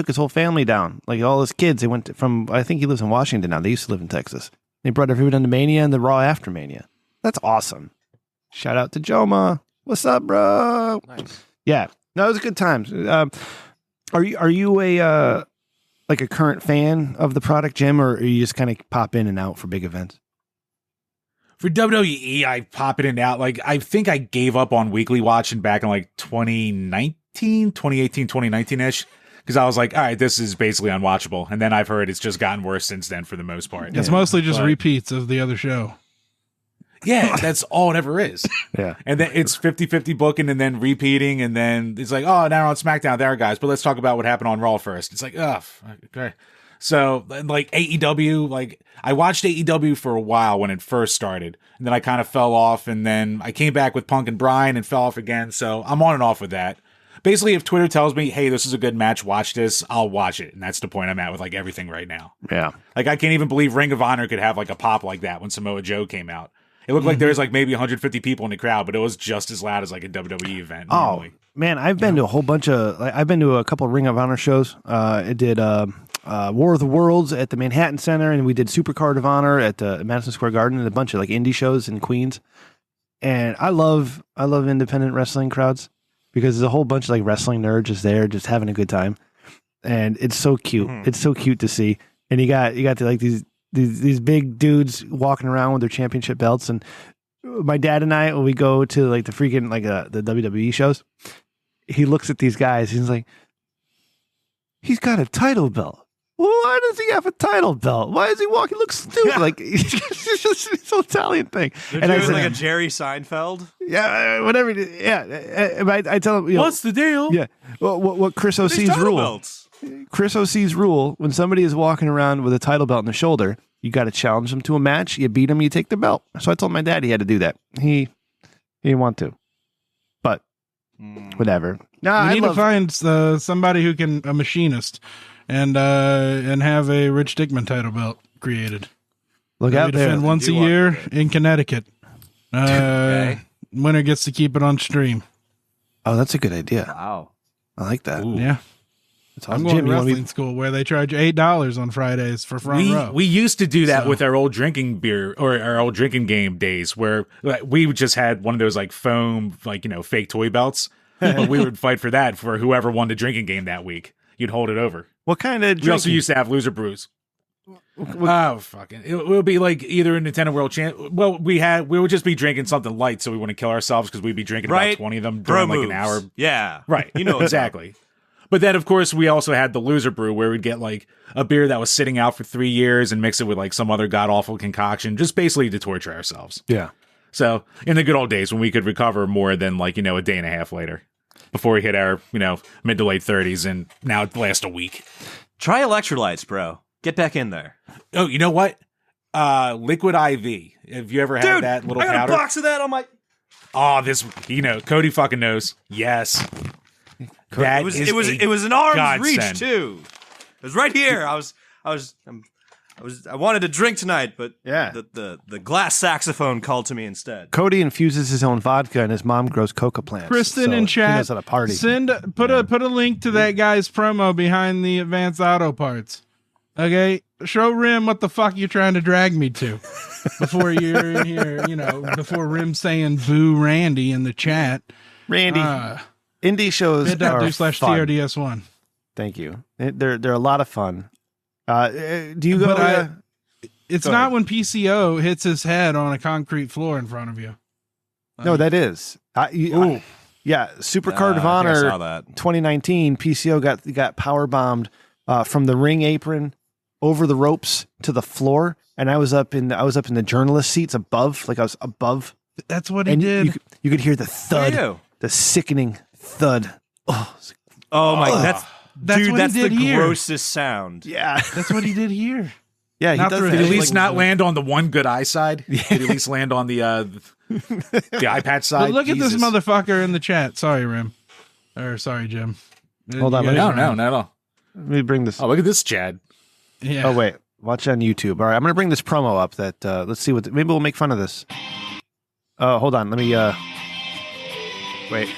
his whole family down. Like all his kids. They went from, I think he lives in Washington now. They used to live in Texas. They brought everyone to Mania and the Raw after Mania. That's awesome. Shout out to Joma. What's up, bro? Nice. Yeah. No, it was a good time. Are you a current fan of the product, Jim, or are you just kind of pop in and out for big events? For WWE, I pop it in and out. I think I gave up on weekly watching back in 2018, 2019-ish. Because I was like, all right, this is basically unwatchable. And then I've heard it's just gotten worse since then for the most part. It's mostly just repeats of the other show. Yeah, that's all it ever is. Yeah. And then it's 50-50 booking and then repeating. And then it's like, oh, now we're on SmackDown there, guys. But let's talk about what happened on Raw first. It's like, oh, okay. So, AEW, I watched AEW for a while when it first started, and then I kind of fell off, and then I came back with Punk and Bryan and fell off again, so I'm on and off with that. Basically, if Twitter tells me, hey, this is a good match, watch this, I'll watch it, and that's the point I'm at with, everything right now. Yeah. I can't even believe Ring of Honor could have, a pop like that when Samoa Joe came out. It looked like there was, maybe 150 people in the crowd, but it was just as loud as, a WWE event. Normally. Oh, man, I've been to a whole bunch of, I've been to a couple of Ring of Honor shows. I did, War of the Worlds at the Manhattan Center, and we did Supercard of Honor at the Madison Square Garden, and a bunch of indie shows in Queens. And I love independent wrestling crowds because there's a whole bunch of wrestling nerds just there, just having a good time, and it's so cute. It's so cute to see. And you got these big dudes walking around with their championship belts. And my dad and I, when we go to the freaking the WWE shows, he looks at these guys. He's like, he's got a title belt. Well, why does he have a title belt? Why is he walking? He looks stupid. It's just this Italian thing. They're doing a Jerry Seinfeld. Yeah, whatever. Yeah, I tell him. What's the deal? Yeah, what Chris OC's rule. Belts. Chris OC's rule: when somebody is walking around with a title belt in the shoulder, you got to challenge them to a match. You beat them, you take the belt. So I told my dad he had to do that. He didn't want to, but whatever. No, we need to find somebody who can a machinist and have a Rich Dickman title belt created. Look out there. Defend once a year in Connecticut. Okay. Winner gets to keep it on stream. Oh, that's a good idea. Wow. I like that. Ooh. Yeah. That's I'm awesome. going Jim, to you want wrestling school where they charge $8 on Fridays for front row. We used to do that with our old drinking beer or our old drinking game days where we just had one of those like foam, like, fake toy belts. But we would fight for that for whoever won the drinking game that week. You'd hold it over. What kind of We also drinking? used to have loser brews. Oh, fucking. It would be like either a Nintendo World Champ. Well, we would just be drinking something light so we wouldn't kill ourselves because we'd be drinking Right. about 20 of them Bro during like moves. an hour. Yeah. Right. You know exactly. But then, of course, we also had the loser brew where we'd get like a beer that was sitting out for 3 years and mix it with like some other god awful concoction, just basically to torture ourselves. Yeah. So in the good old days when we could recover more than like, a day and a half later before we hit our, mid to late 30s and now it lasts a week. Try electrolytes, bro. Get back in there. Oh, you know what? Liquid IV. Have you ever had Dude, that little I got powder? a box of that on my... Oh, this, Cody fucking knows. Yes. That It was an arm's godsend. reach too. It was right here. I wanted to drink tonight, but Yeah. the glass saxophone called to me instead. Cody infuses his own vodka, and his mom grows coca plants. Kristen so in chat, he knows how to party. put a link to that guy's promo behind the Advanced Auto Parts. Okay, show Rim what the fuck you're trying to drag me to before you're in here. Before Rim saying "boo Randy" in the chat. Randy, indie shows are fun. bit.do/TRDS1. Thank you. They're a lot of fun. Do you go? It's Go not ahead. when PCO hits his head on a concrete floor in front of you. No, that is. Yeah, Supercard of I think I saw Honor that. 2019. PCO got power bombed from the ring apron over the ropes to the floor, and I was up in the journalist seats above, like I was above. That's what he And did. you could hear the What are thud, you? the sickening thud. Oh, it's like, Oh my! That's Dude, what that's he the did here. grossest sound. yeah, That's what he did here. yeah. He Not does through that. Did he at Like, least not land on the one good eye side? Did he at least land on the eye patch side? But look at this Jesus. motherfucker in the chat. Sorry, Rim. Or sorry, Jim. Hold on, You let me- guys No, are- not at all. Let me bring this. Oh, look at this, Chad. Yeah. Oh wait, watch on YouTube. All right, I'm gonna bring this promo up. That let's see what. Maybe we'll make fun of this. Oh, hold on. Let me. Wait.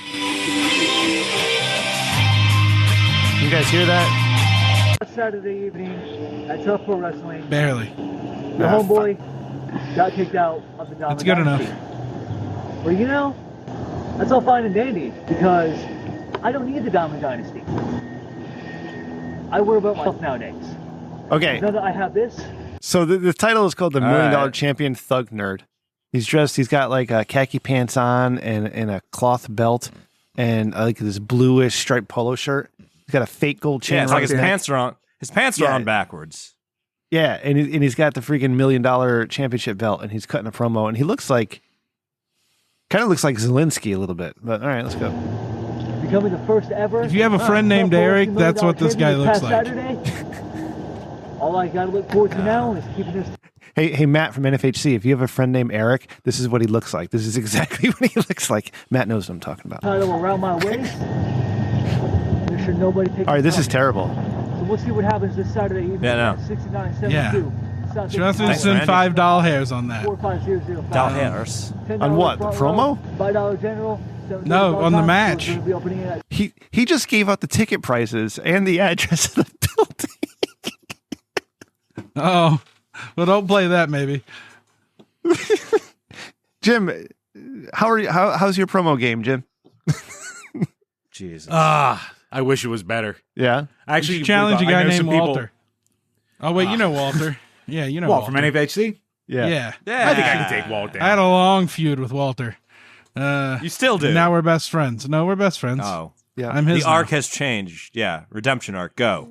You guys hear that? Saturday evening at Tough Pro Wrestling, Barely. the homeboy got kicked out of the Diamond That's good enough. Dynasty. Well, that's all fine and dandy because I don't need the Diamond Dynasty. I worry about myself nowadays. Okay, Now that I have this, so the title is called the $1 Million right. Champion Thug Nerd. He's dressed. He's got like khaki pants on and a cloth belt and like this bluish striped polo shirt. He's got a fake gold chain. Yeah, it's around like his neck. pants are on. His pants are Yeah. on backwards. Yeah, and he's got the freaking $1 Million Championship belt, and he's cutting a promo, and he looks like, kind of looks like Zelensky a little bit. But all right, let's go. becoming the first ever. If you have a friend Tough named Pro Eric, Wrestling that's what this champion guy looks past like. Saturday. All I gotta look forward to now is keeping this Hey, Matt from NFHC. If you have a friend named Eric, this is what he looks like. This is exactly what he looks like. Matt knows what I'm talking about. title around my waist. Make sure nobody takes All right, this it is from me. terrible. So we'll see what happens this Saturday evening Yeah, at no. 6972. Yeah. South Jonathan Thanks, sent Randy. $5 hairs on that. 45005. Down hairs. $10 On what, the front row, promo? $5 general. $7 No, on the top. match. We're gonna be opening it at He just gave out the ticket prices and the address of the building. Oh, well, don't play that, maybe. Jim, how's your promo game, Jim? Jesus. I wish it was better. Yeah. I actually Challenge a I guy know named some people- Walter. Oh, wait, you know Walter. Yeah, you know Walt Walter. from NFHC? Yeah. yeah. I think I can take Walt down. I had a long feud with Walter. You still do. Now we're best friends. No, we're best friends. Oh. Yeah. I'm his The arc now. has changed. Yeah. Redemption arc. Go.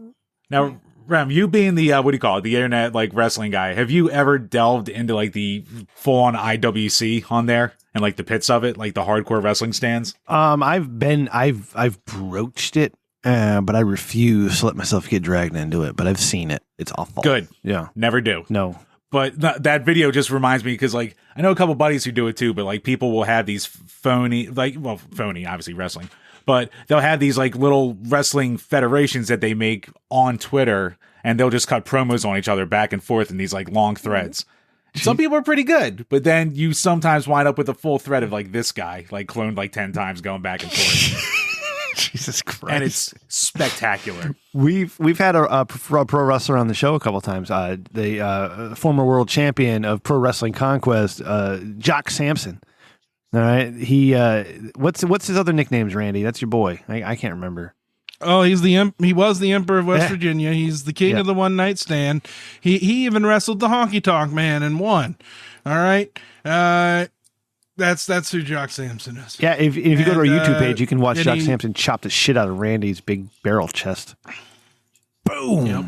Now, Ram, you being the what do you call it, the internet like wrestling guy, have you ever delved into like the full on IWC on there and like the pits of it, like the hardcore wrestling stands? I've broached it but I refuse to let myself get dragged into it. But I've seen it. It's awful. Good. Yeah. Never do. No. But that video just reminds me because, like, I know a couple buddies who do it too, but, like, people will have these phony, obviously wrestling, but they'll have these, like, little wrestling federations that they make on Twitter, and they'll just cut promos on each other back and forth in these, like, long threads. Some people are pretty good, but then you sometimes wind up with a full thread of, like, this guy, like, cloned, like, 10 times going back and forth. Jesus Christ. And it's spectacular. We've had a pro wrestler on the show a couple times. The former world champion of Pro Wrestling Conquest, Jock Sampson. All right, he what's his other nicknames? Randy, that's your boy. I can't remember. Oh, he was the Emperor of West Virginia. He's the king of the one night stand. He even wrestled the Honky Tonk Man and won. All right. That's who Jock Sampson is. Yeah, if you go to our YouTube page, you can watch Jock Sampson chop the shit out of Randy's big barrel chest. Boom. Yep.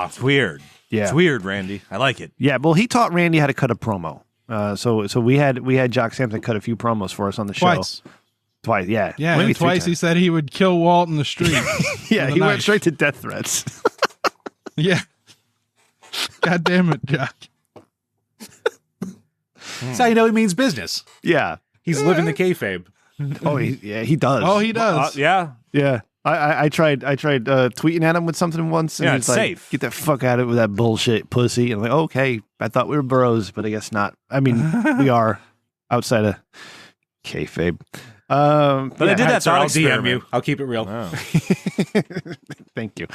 It's weird. Yeah. It's weird, Randy. I like it. Yeah, well, he taught Randy how to cut a promo. So we had Jock Sampson cut a few promos for us on the show. Twice, yeah. Yeah, maybe and twice he said he would kill Walt in the street. Yeah, he went straight to death threats. Yeah. God damn it, Jock. That's how you know he means business. Yeah. He's living the kayfabe. Oh, he does. Oh, he does. Yeah. Yeah. I tried tweeting at him with something once, and Yeah, he's it's like, safe. "Get the fuck out of it with that bullshit, pussy." And I'm like, "Okay, I thought we were bros, but I guess not. I mean, we are outside of kayfabe." But I did that Sorry, thought I'll DM experiment. you. I'll keep it real. Oh. Thank you.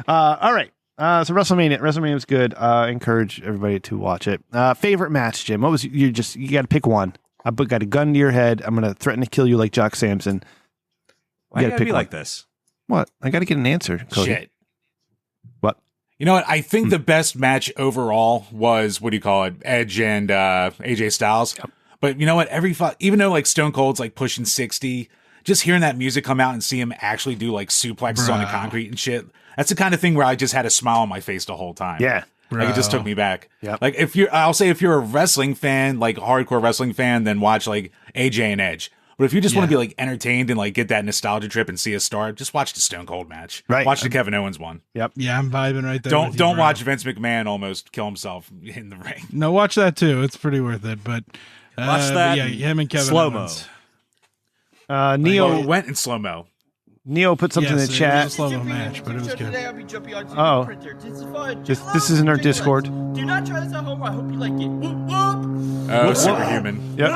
All right. So WrestleMania was good. Encourage everybody to watch it. Favorite match, Jim? What was you got to pick one? I got a gun to your head. I'm gonna threaten to kill you like Jock Sampson. Why you gotta be like this? What? I got to get an answer, Cody. Shit. What? You know what? I think the best match overall was, what do you call it? Edge and AJ Styles. Yep. But you know what? Even though like Stone Cold's like pushing 60, just hearing that music come out and see him actually do like suplexes on the concrete and shit, that's the kind of thing where I just had a smile on my face the whole time. Yeah. Like it just took me back. Yep. Like if you're a wrestling fan, like a hardcore wrestling fan, then watch like AJ and Edge. But if you just want to be like entertained and like get that nostalgia trip and see a star, just watch the Stone Cold match. Right. Watch the Kevin Owens one. Yep. Yeah, I'm vibing right there. Don't watch Vince McMahon almost kill himself in the ring. No, watch that too. It's pretty worth it. But Watch that. Yeah, him and Kevin slow-mo. Owens. Neo went in slow mo. Neo put something in the chat. It was a slow-mo match, but it was good. Oh. This is in our Discord. Do not try this at home. I hope you like it. Whoop, whoop. Oh, superhuman. Yep.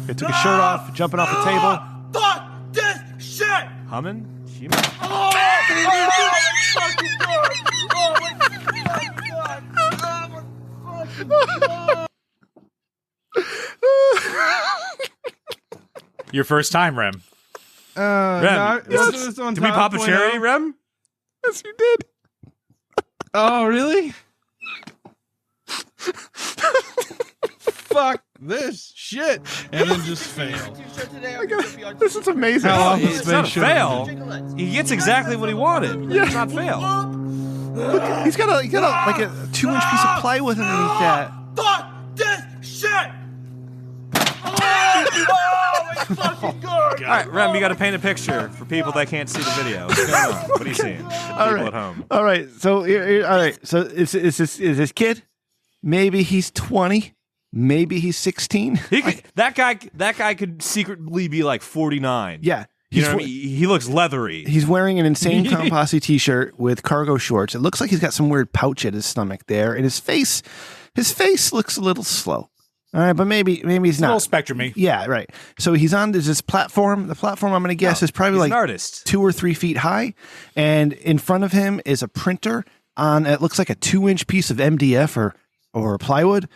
It took his shirt off, jumping off the table. Fuck this shit. Humming? Oh my fucking god. Oh my fucking god. Oh my fucking god. Your first time, Rem. Rem, did we pop a cherry, Rem? Yes, you did. Oh, really? Fuck this shit. And then just failed. This is amazing. How long It's not a fail. He gets exactly what he wanted. It's not fail. Look, he's got like a 2-inch piece of plywood underneath that. Fuck this shit. Oh my fucking god. All right, Rem, you got to paint a picture for people that can't see the video. What's going on? What are you seeing? People at home. All right. So all right. So is this kid? Maybe he's 20. Maybe he's 16. That guy could secretly be like 49. Yeah. You know what I mean? He looks leathery. He's wearing an insane Tom Posse t-shirt with cargo shorts. It looks like he's got some weird pouch at his stomach there, and his face looks a little slow. All right, but maybe he's not. A little spectrum-y. Yeah, right. So he's on this platform. The platform, I'm going to guess, is probably he's like an artist. 2 or 3 feet high, and in front of him is a printer on. It looks like a 2-inch piece of MDF or plywood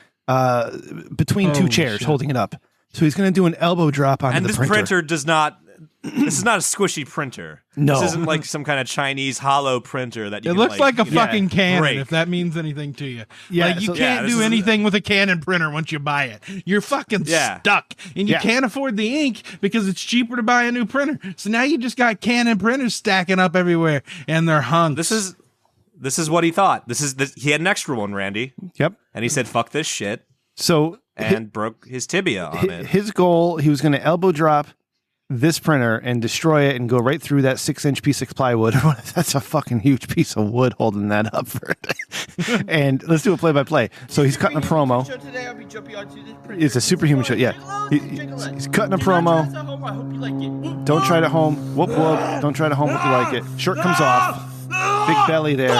between two chairs, holding it up. So he's going to do an elbow drop onto And the this printer. printer does not. This is not a squishy printer. No. This isn't like some kind of Chinese hollow printer that you It can, looks like a fucking cannon, break. if that means anything to you. Yeah, Like, you so- can't this do is- anything with a Canon printer once you buy it. You're fucking stuck. And you can't afford the ink because it's cheaper to buy a new printer. So now you just got Canon printers stacking up everywhere, and they're hung. This is what he thought. He had an extra one, Randy. Yep. And he said, "Fuck this shit," So and broke his tibia on it. his goal, he was going to elbow drop this printer and destroy it and go right through that 6-inch piece of plywood. That's a fucking huge piece of wood holding that up for it. And let's do a play-by-play. So he's cutting a promo. It's a superhuman show. Yeah, he's cutting a promo. Don't try it at home. Whoop whoop. Don't try it at home. Hope you like it. Shirt comes off. Big belly there.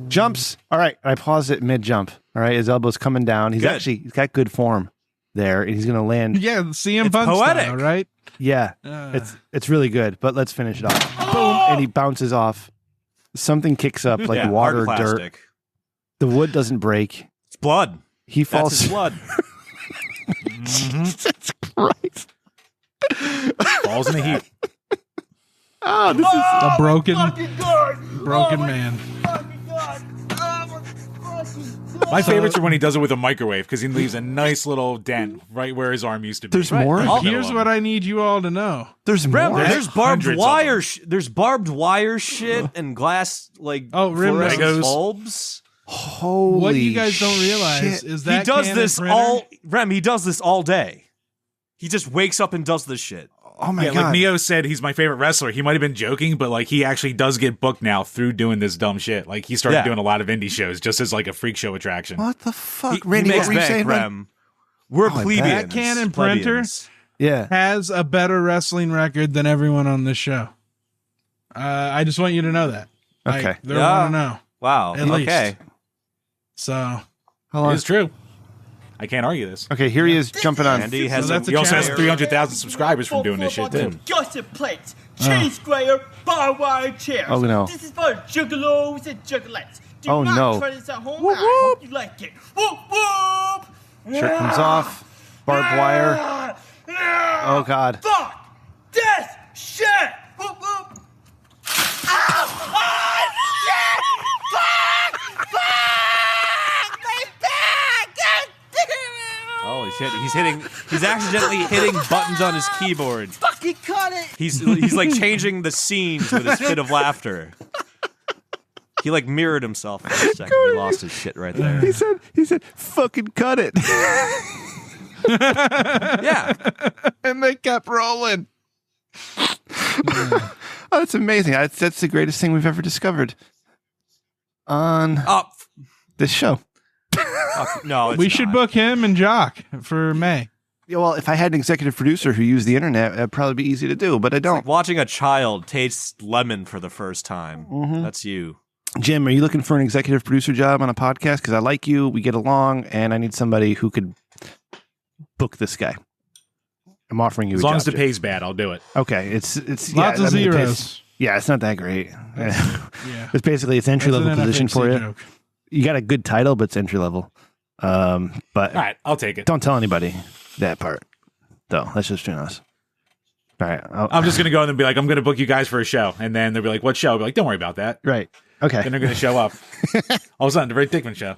Jumps. All right. I paused it mid-jump. All right. His elbow's coming down. He's got good form there, and he's going to land. Yeah, CM Punk style, right? Yeah. It's really good, but let's finish it off. Boom. And he bounces off. Something kicks up like water, dirt. The wood doesn't break. It's blood. He falls. That's his blood. Jesus Christ. Falls in a heap. Oh, this is a broken man. My favorites are when he does it with a microwave because he leaves a nice little dent right where his arm used to be. There's more? Here's what I need you all to know. There's more. There's barbed wire. There's barbed wire shit and glass fluorescent bulbs. Holy what you guys don't realize shit. is that he does Canon this printer, He does this all day. He just wakes up and does this shit. Oh my God. Like Neo said, he's my favorite wrestler. He might have been joking, but like he actually does get booked now through doing this dumb shit. Like he started doing a lot of indie shows just as like a freak show attraction. What the fuck, Randy? what were you saying, Rem. We're plebeians. That Canon printer has a better wrestling record than everyone on this show. I just want you to know that. Okay. They want to know. Wow. At least. Okay. So it's true. I can't argue this. Okay, here he is jumping on. Andy he also has 300,000 subscribers from doing this shit too. Gusset plates, cheese grater, barbed wire chairs. Oh no. This is for juggalos and juggalettes. Do not no. try this at home. I hope you like it. Whoop whoop. Shirt comes off. Barbed wire. Oh God. Fuck this shit. Whoop whoop. Ah! Shit! Fuck! Fuck! My back! God damn it! Holy shit! He's accidentally hitting buttons on his keyboard. Fucking cut it! He's like changing the scenes with his fit of laughter. He like mirrored himself for a second. He lost his shit right there. He said, "Fucking cut it." Yeah, and they kept rolling. Oh, that's amazing. That's the greatest thing we've ever discovered on this show. No, it's we should book him and Jock for May. Yeah, well, if I had an executive producer who used the internet, it'd probably be easy to do, but I don't. Like watching a child taste lemon for the first time. Mm-hmm. That's you. Jim, are you looking for an executive producer job on a podcast? Because I like you, we get along, and I need somebody who could book this guy. I'm offering you as a long job, as the Jim. pay's bad, I'll do it. Okay, it's lots of zeros. It's not that great. Yeah. It's basically it's entry level an position FXC for you. joke. You got a good title, but it's entry level. But all right, I'll take it. Don't tell anybody that part, though. That's just between us. All right, I'm just gonna go in and be like, I'm gonna book you guys for a show, and then they'll be like, "What show?" I'll be like, "Don't worry about that." Right. Okay. Then they're gonna show up. All of a sudden, the Rick Dickman show.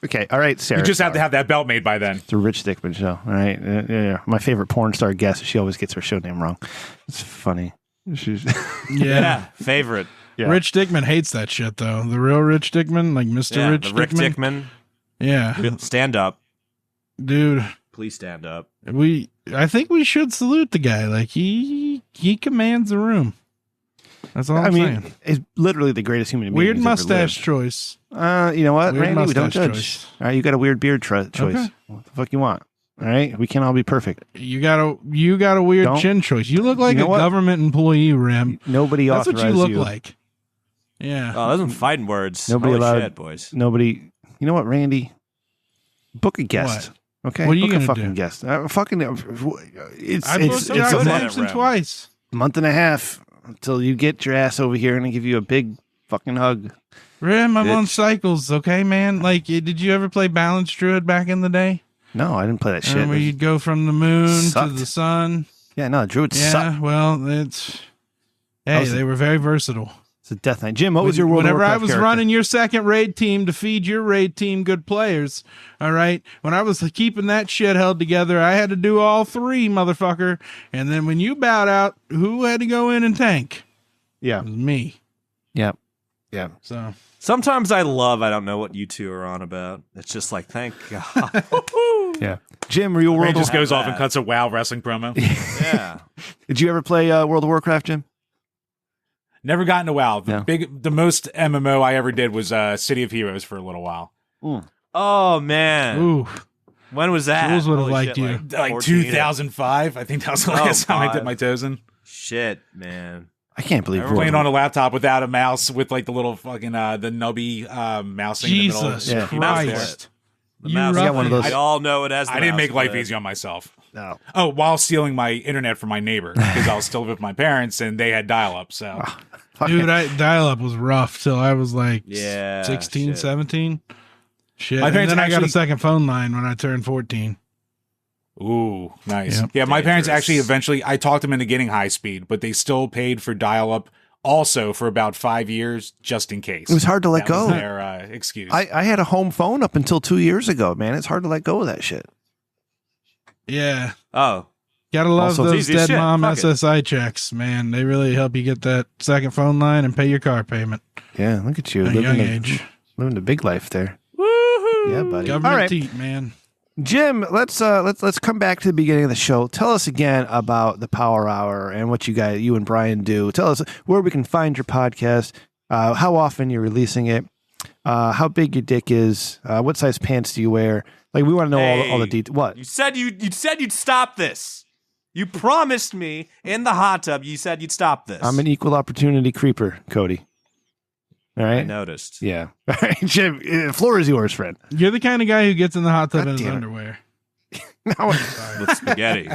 Okay. All right, Sarah. You just have to have that belt made by then. It's a Rich Dickman show. All right. Yeah. My favorite porn star guest. She always gets her show name wrong. It's funny. She's Yeah, favorite. Yeah. Rich Dickman hates that shit though. The real Rich Dickman, like Mr. Rich the Rick Dickman. Yeah. Stand up. Dude. Please stand up. I think we should salute the guy. Like he commands the room. That's all I'm saying. He's literally the greatest human being. Weird who's ever mustache lived. choice. You know what, Weird Randy? We don't mustache judge. choice. All right, you got a weird beard choice. Okay. What the fuck you want? All right, we can't all be perfect. You got a weird Don't- chin choice. You look like You know a what? government employee, Rim. Nobody That's what authorized you look like. Yeah. Oh, those are fighting words. Nobody Holy allowed. shit, boys. Nobody. You know what, Randy? Book a guest. Okay. What are you Book a gonna fucking do? guest. It's I booked so Jock good a at Simpson Rim. twice. month and a half until you get your ass over here and I give you a big fucking hug. Rim, I'm on Bitch. cycles, okay, man? Like, did you ever play Balance Druid back in the day? No, I didn't play that shit. Where you'd go from the moon to Sucked. the sun? Yeah, no, Druid Yeah, sucked. well, hey, was they were very versatile. It's a death knight. Jim, what was your World of Whenever I Warcraft was character? running your second raid team to feed your raid team good players, all right, when I was keeping that shit held together, I had to do all three, motherfucker. And then when you bowed out, who had to go in and tank? Yeah. It was me. Yeah. Yeah. So Sometimes I don't know what you two are on about. It's just like, thank God. Yeah. Jim, real Ray world. just goes off that. and cuts a WoW wrestling promo. Yeah. Did you ever play World of Warcraft, Jim? Never got into WoW. No. The most MMO I ever did was City of Heroes for a little while. Oh man. Ooh, When was that? Jules would've Holy liked shit, you. Like 14? 2005. I think that was the last time I dipped my toes in. Shit, man. I can't believe remember Playing on a laptop without a mouse with like the little fucking the nubby mouse thing in the middle. Jesus Yeah. Christ! The You mouse got split. one of those- We all know it as. The I didn't mouse make life split. easy on myself. No. Oh, while stealing my internet from my neighbor because I was still with my parents and they had dial-up. So Dude, dial-up was rough till I was like Yeah, 16, shit. 17. Shit. My And parents then I got a actually- second phone line when I turned 14. ooh, nice. Yep. Yeah, my parents Dangerous. actually eventually I talked them into getting high speed, but they still paid for dial-up also for about 5 years just in case. It was hard to let That was go. their excuse. I had a home phone up until 2 years ago, man. It's hard to let go of that shit. Yeah. Oh, Gotta love Also, it's those easy as dead shit. mom Fuck it. SSI checks, man. They really help you get that second phone line and pay your car payment Yeah, look at you at a young living age. living the big life there. Yeah, buddy. Government All right, teat, man. Jim. Let's come back to the beginning of the show. Tell us again about the Power Hour and what you and Brian do. Tell us where we can find your podcast, how often you're releasing it, how big your dick is, what size pants do you wear. Like, we want to know all the details. What? you said you'd stop this. You promised me in the hot tub. You said you'd stop this. I'm an equal opportunity creeper, Cody. All I right. noticed. Yeah. All right, Jim. Floor is yours, friend. You're the kind of guy who gets in the hot tub God in his damn it. underwear. No, With spaghetti.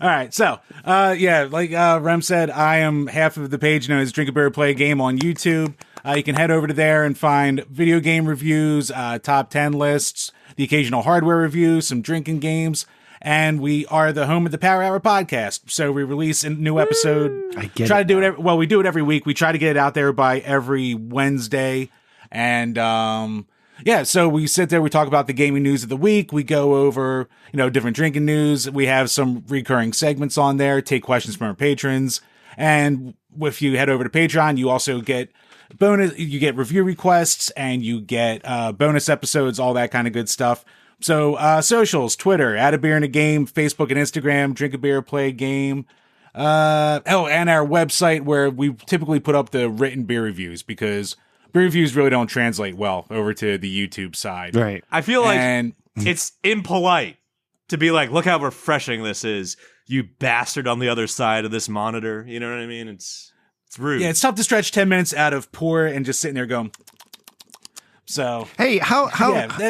All right, so like Rem said, I am half of the page known as Drink a Beer Play a Game on YouTube. You can head over to there and find video game reviews, top 10 lists, the occasional hardware review, some drinking games, and we are the home of the Power Hour podcast. So we release a new episode. I get Try it to do now. it. We do it every week. We try to get it out there by every Wednesday, and so we sit there, we talk about the gaming news of the week. We go over, different drinking news. We have some recurring segments on there, take questions from our patrons. And if you head over to Patreon, you also get you get review requests and you get bonus episodes, all that kind of good stuff. So socials, Twitter, Add a Beer in a Game, Facebook and Instagram, Drink a Beer, Play a Game. And our website where we typically put up the written beer reviews because beer reviews really don't translate well over to the YouTube side. Right. I feel like And it's impolite to be like, look how refreshing this is, you bastard on the other side of this monitor. You know what I mean? It's rude. yeah, it's tough to stretch 10 minutes out of pour and just sitting there going. So Hey,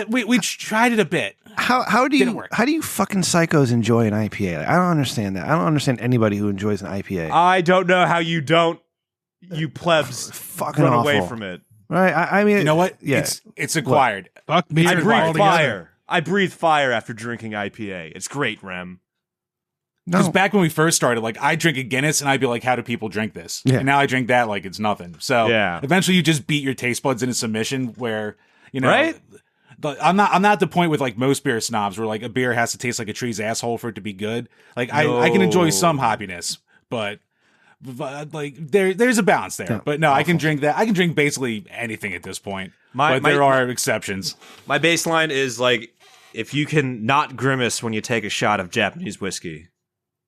we tried it a bit. how do Didn't you work. how do you fucking psychos enjoy an IPA? Like, I don't understand that. I don't understand anybody who enjoys an IPA. I don't know how you don't, you plebs, Fucking run awful. away from it. Right? I mean, You know what? Yeah. It's acquired. Fuck beer I breathe altogether. fire. I breathe fire after drinking IPA. It's great, Rem. Because no. back when we first started, like I drink a Guinness and I'd be like, how do people drink this? Yeah. And now I drink that like it's nothing. So Yeah. eventually you just beat your taste buds into submission where, Right? But I'm not at the point with like most beer snobs where like a beer has to taste like a tree's asshole for it to be good. Like I can enjoy some hoppiness, but like there's a balance there. Yeah. But no, I can drink that. I can drink basically anything at this point. My- but there are exceptions. My baseline is like, if you can not grimace when you take a shot of Japanese whiskey,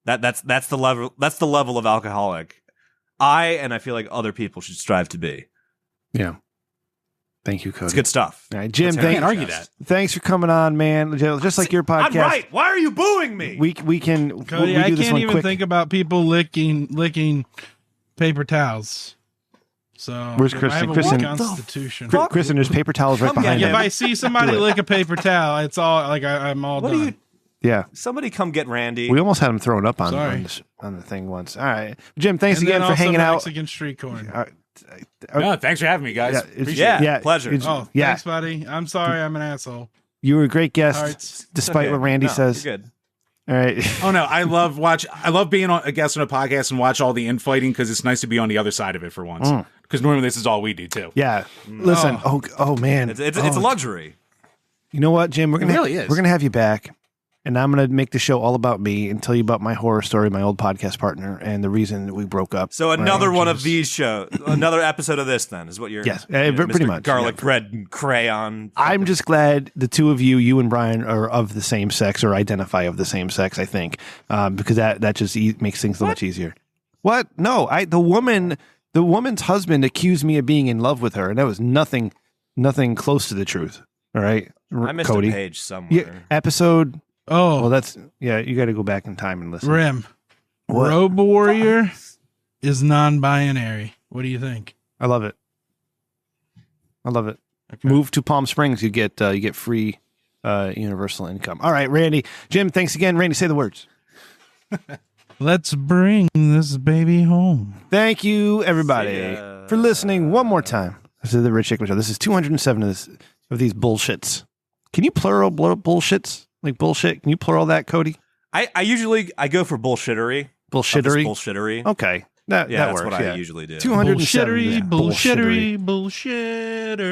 that's the level. That's the level of alcoholic I feel like other people should strive to be. Yeah. Thank you, Cody. It's good stuff. All right, Jim. Let's Can't have argue it. that. Thanks for coming on, man. Just like your podcast. I'm right. Why are you booing me? We can. Cody, we I do this can't one even quick. think about people licking paper towels. So Where's I Kristen? have a Kristen- weak constitution. Kristen, there's paper towels right Come behind get you. If I see somebody Do it. lick a paper towel, it's all like I'm all What done. are you? Yeah. Somebody come get Randy. We almost had him thrown up on Sorry. on the thing once. All right, Jim. Thanks And again then for also hanging out. Mexican street corn. No, thanks for having me, guys. Yeah, it's- Appreciate yeah, it. Yeah, pleasure. it's- Oh, yeah. thanks, buddy. I'm sorry, I'm an asshole. You were a great guest, All right. despite Okay. what Randy No, says. You're good. All right. Oh no, I love being a guest on a podcast and watch all the infighting because it's nice to be on the other side of it for once. Because normally this is all we do too. Yeah. Listen. Oh man. It's a luxury. You know what, Jim? We're gonna really is. We're gonna have you back. And I'm going to make the show all about me and tell you about my horror story, my old podcast partner, and the reason that we broke up. So another one of these shows, another episode of this then is what you're... Yes, Mr. pretty much. Garlic Red Crayon. I'm just glad the two of you and Brian, are of the same sex or identify of the same sex, I think, because that just makes things so much easier. What? No, the woman's husband accused me of being in love with her, and that was nothing close to the truth. All right, I missed Cody. a page somewhere. Yeah, episode... Oh, well, you got to go back in time and listen. Rim. What? Robe Warrior is non-binary. What do you think? I love it. Okay. Move to Palm Springs, you get free universal income. All right, Randy, Jim, thanks again. Randy, say the words. Let's bring this baby home. Thank you, everybody, for listening one more time to the Rich Hickman Show. This is 207 of these bullshits. Can you plural bullshits? Like bullshit? Can you plural that, Cody? I usually go for bullshittery. Bullshittery? Okay. That that's works. what I usually do. 207. Bullshittery.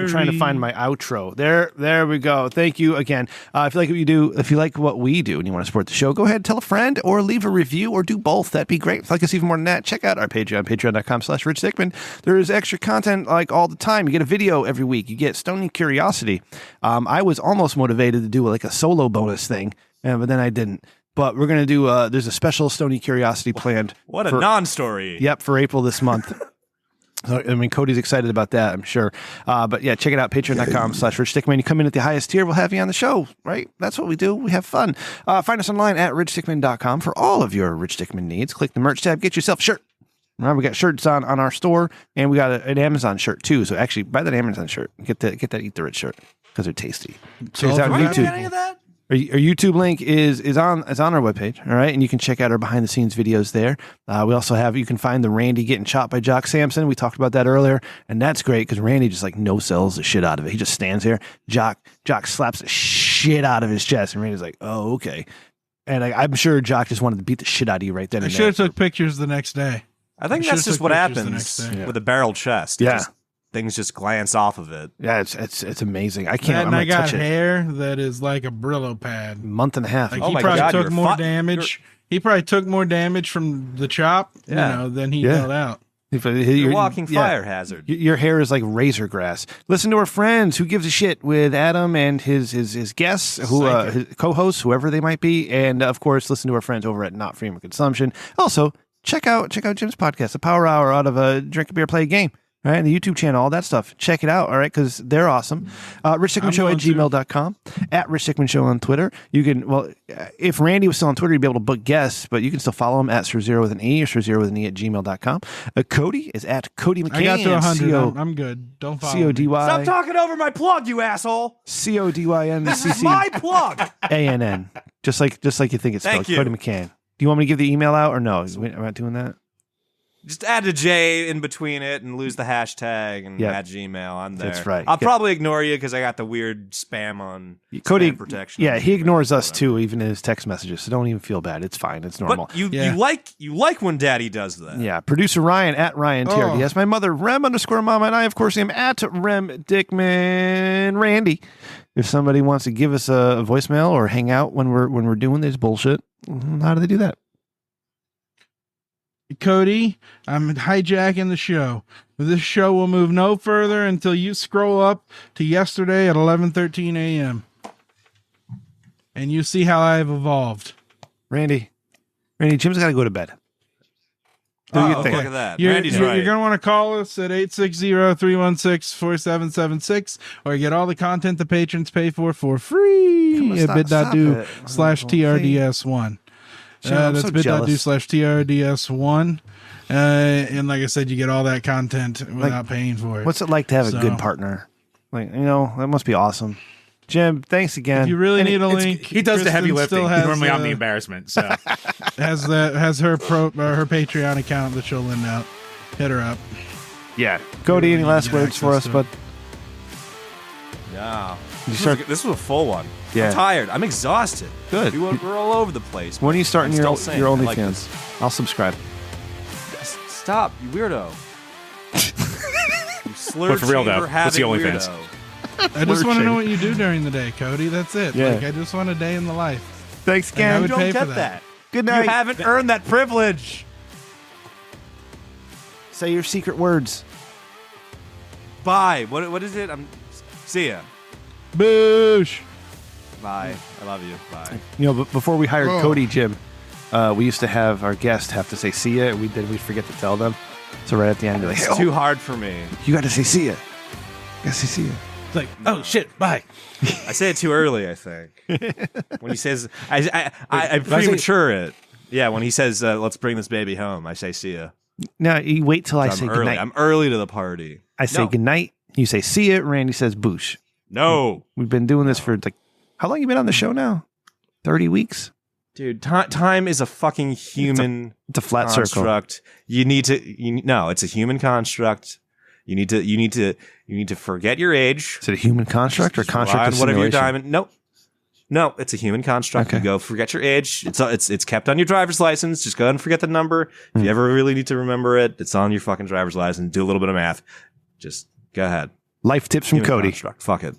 I'm trying to find my outro. There we go. Thank you again. If you like what you do, if you like what we do and you want to support the show, go ahead, tell a friend or leave a review or do both. That'd be great. If you like us even more than that, check out our Patreon, patreon.com/Rich Dickman. There is extra content like all the time. You get a video every week. You get Stony Curiosity. I was almost motivated to do like a solo bonus thing, but then I didn't. But we're going to do, there's a special Stony Curiosity planned. What a non-story. Yep, for April this month. So, I mean, Cody's excited about that, I'm sure. But yeah, check it out, patreon.com/Rich Dickman. You come in at the highest tier, we'll have you on the show, right? That's what we do. We have fun. Find us online at richdickman.com for all of your Rich Dickman needs. Click the merch tab, get yourself a shirt. Remember, we got shirts on our store, and we got an Amazon shirt too. So actually, buy that Amazon shirt. Get that Eat the Rich shirt because they're tasty. Check us out on YouTube. Any of that? Our YouTube link is on our webpage, all right? And you can check out our behind-the-scenes videos there. We also you can find the Randy getting chopped by Jock Sampson. We talked about that earlier, and that's great because Randy just like no-sells the shit out of it. He just stands here. Jock slaps the shit out of his chest, and Randy's like, oh, okay. And I'm sure Jock just wanted to beat the shit out of you right then I and should there. have took pictures the next day. I think that's just what happens with a barrel chest. Yeah. Things just glance off of it. Yeah, it's amazing. I can't. And I'm I gonna got touch it. hair that is like a Brillo pad. Month and a half. Like Oh he my probably God, took you're more damage. He probably took more damage from the chop, than he dealt out. You're a walking fire hazard. Your hair is like razor grass. Listen to our friends Who Gives a Shit with Adam and his guests, his co-hosts, whoever they might be, and of course, listen to our friends over at Not Free from Consumption. Also, check out Jim's podcast, The Power Hour, out of Drink a Beer, Play a Game. All right, the YouTube channel, all that stuff. Check it out, all right, because they're awesome. RichDickmanShow@gmail.com, at Rich Dickman Show on Twitter. You can, if Randy was still on Twitter, you'd be able to book guests, but you can still follow him at SirZero with an E or SirZero with an E at gmail.com. Cody is at Cody McCain. I got to 100. I'm good. Don't follow CODY. Stop talking over my plug, you asshole. CODYN. This is my plug. ANN. Just like you think it's Thank spelled. you. Cody McCain. Do you want me to give the email out or no? Am I not doing that? Just add a J in between it and lose the hashtag and Yep. add Gmail. I'm there. That's right. I'll Yep. probably ignore you because I got the weird spam on Cody spam protection. Yeah, he ignores us Whatever. too, even in his text messages. So don't even feel bad. It's fine. It's normal. But you like when Daddy does that. Yeah, producer Ryan at Ryan TRDS. My mother, Rem_Mama, and I, of course, am at Rem Dickman Randy. If somebody wants to give us a voicemail or hang out when we're doing this bullshit, how do they do that? Cody, I'm hijacking the show. This show will move no further until you scroll up to yesterday at 11:13 a.m. and you see how I've evolved. Randy, Jim's got to go to bed. Do you Look think? at that. You're Randy's going right. to want to call us at 860-316-4776 or get all the content the patrons pay for free Come on, at stop bit.do/TRDS1. That's so bit.do/TRDS1. And like I said, you get all that content without paying for it. What's it like to have a good partner? Like, that must be awesome. Jim, thanks again. If you really need a link, He does the heavy Kristen lifting. still has, Normally, I'm the embarrassment. So has her her Patreon account that she'll lend out. Hit her up. Yeah. Cody, any last Get words for us, access to bud? Yeah. You This was a full one. Yeah. I'm tired. I'm exhausted. Good. We're all over the place. When are you starting I'm your still saying, your I OnlyFans? like this. I'll subscribe. Stop, you weirdo. You slurred But for real, though, chamber what's the having OnlyFans? weirdo. I just want to know what you do during the day, Cody. That's it. Yeah. Like, I just want a day in the life. Thanks Like, I again. would You pay don't for get that. that. Good night. You haven't earned that privilege. Say your secret words. Bye. What is it? See ya. Boosh. Bye. I love you. Bye. You know, but before we hired Oh. Cody, Jim, we used to have our guests have to say "see ya." We'd forget to tell them. So right at the end, be like, It's "Hey, too hard for me. you got to say "see ya." You got to say "see ya." It's like, oh shit, bye. I say it too early, I think. When he says, I premature it. Yeah, when he says, let's bring this baby home, I say, see ya. No, you wait till I So say I'm early. goodnight. I'm early to the party. I say No. goodnight. You say "see ya." Randy says "boosh." No. We've been doing this for like, how long you been on the show now? 30 weeks. Dude, time is a fucking human It's a flat circle. construct. No, it's a human construct. You need to forget your age. Is it a human construct or Just rely construct on of whatever your simulation? diamond. No, it's a human construct. Okay. You go forget your age. It's kept on your driver's license. Just go ahead and forget the number. If you ever really need to remember it, it's on your fucking driver's license. Do a little bit of math. Just go ahead. Life tips from Human Cody. construct. Fuck it.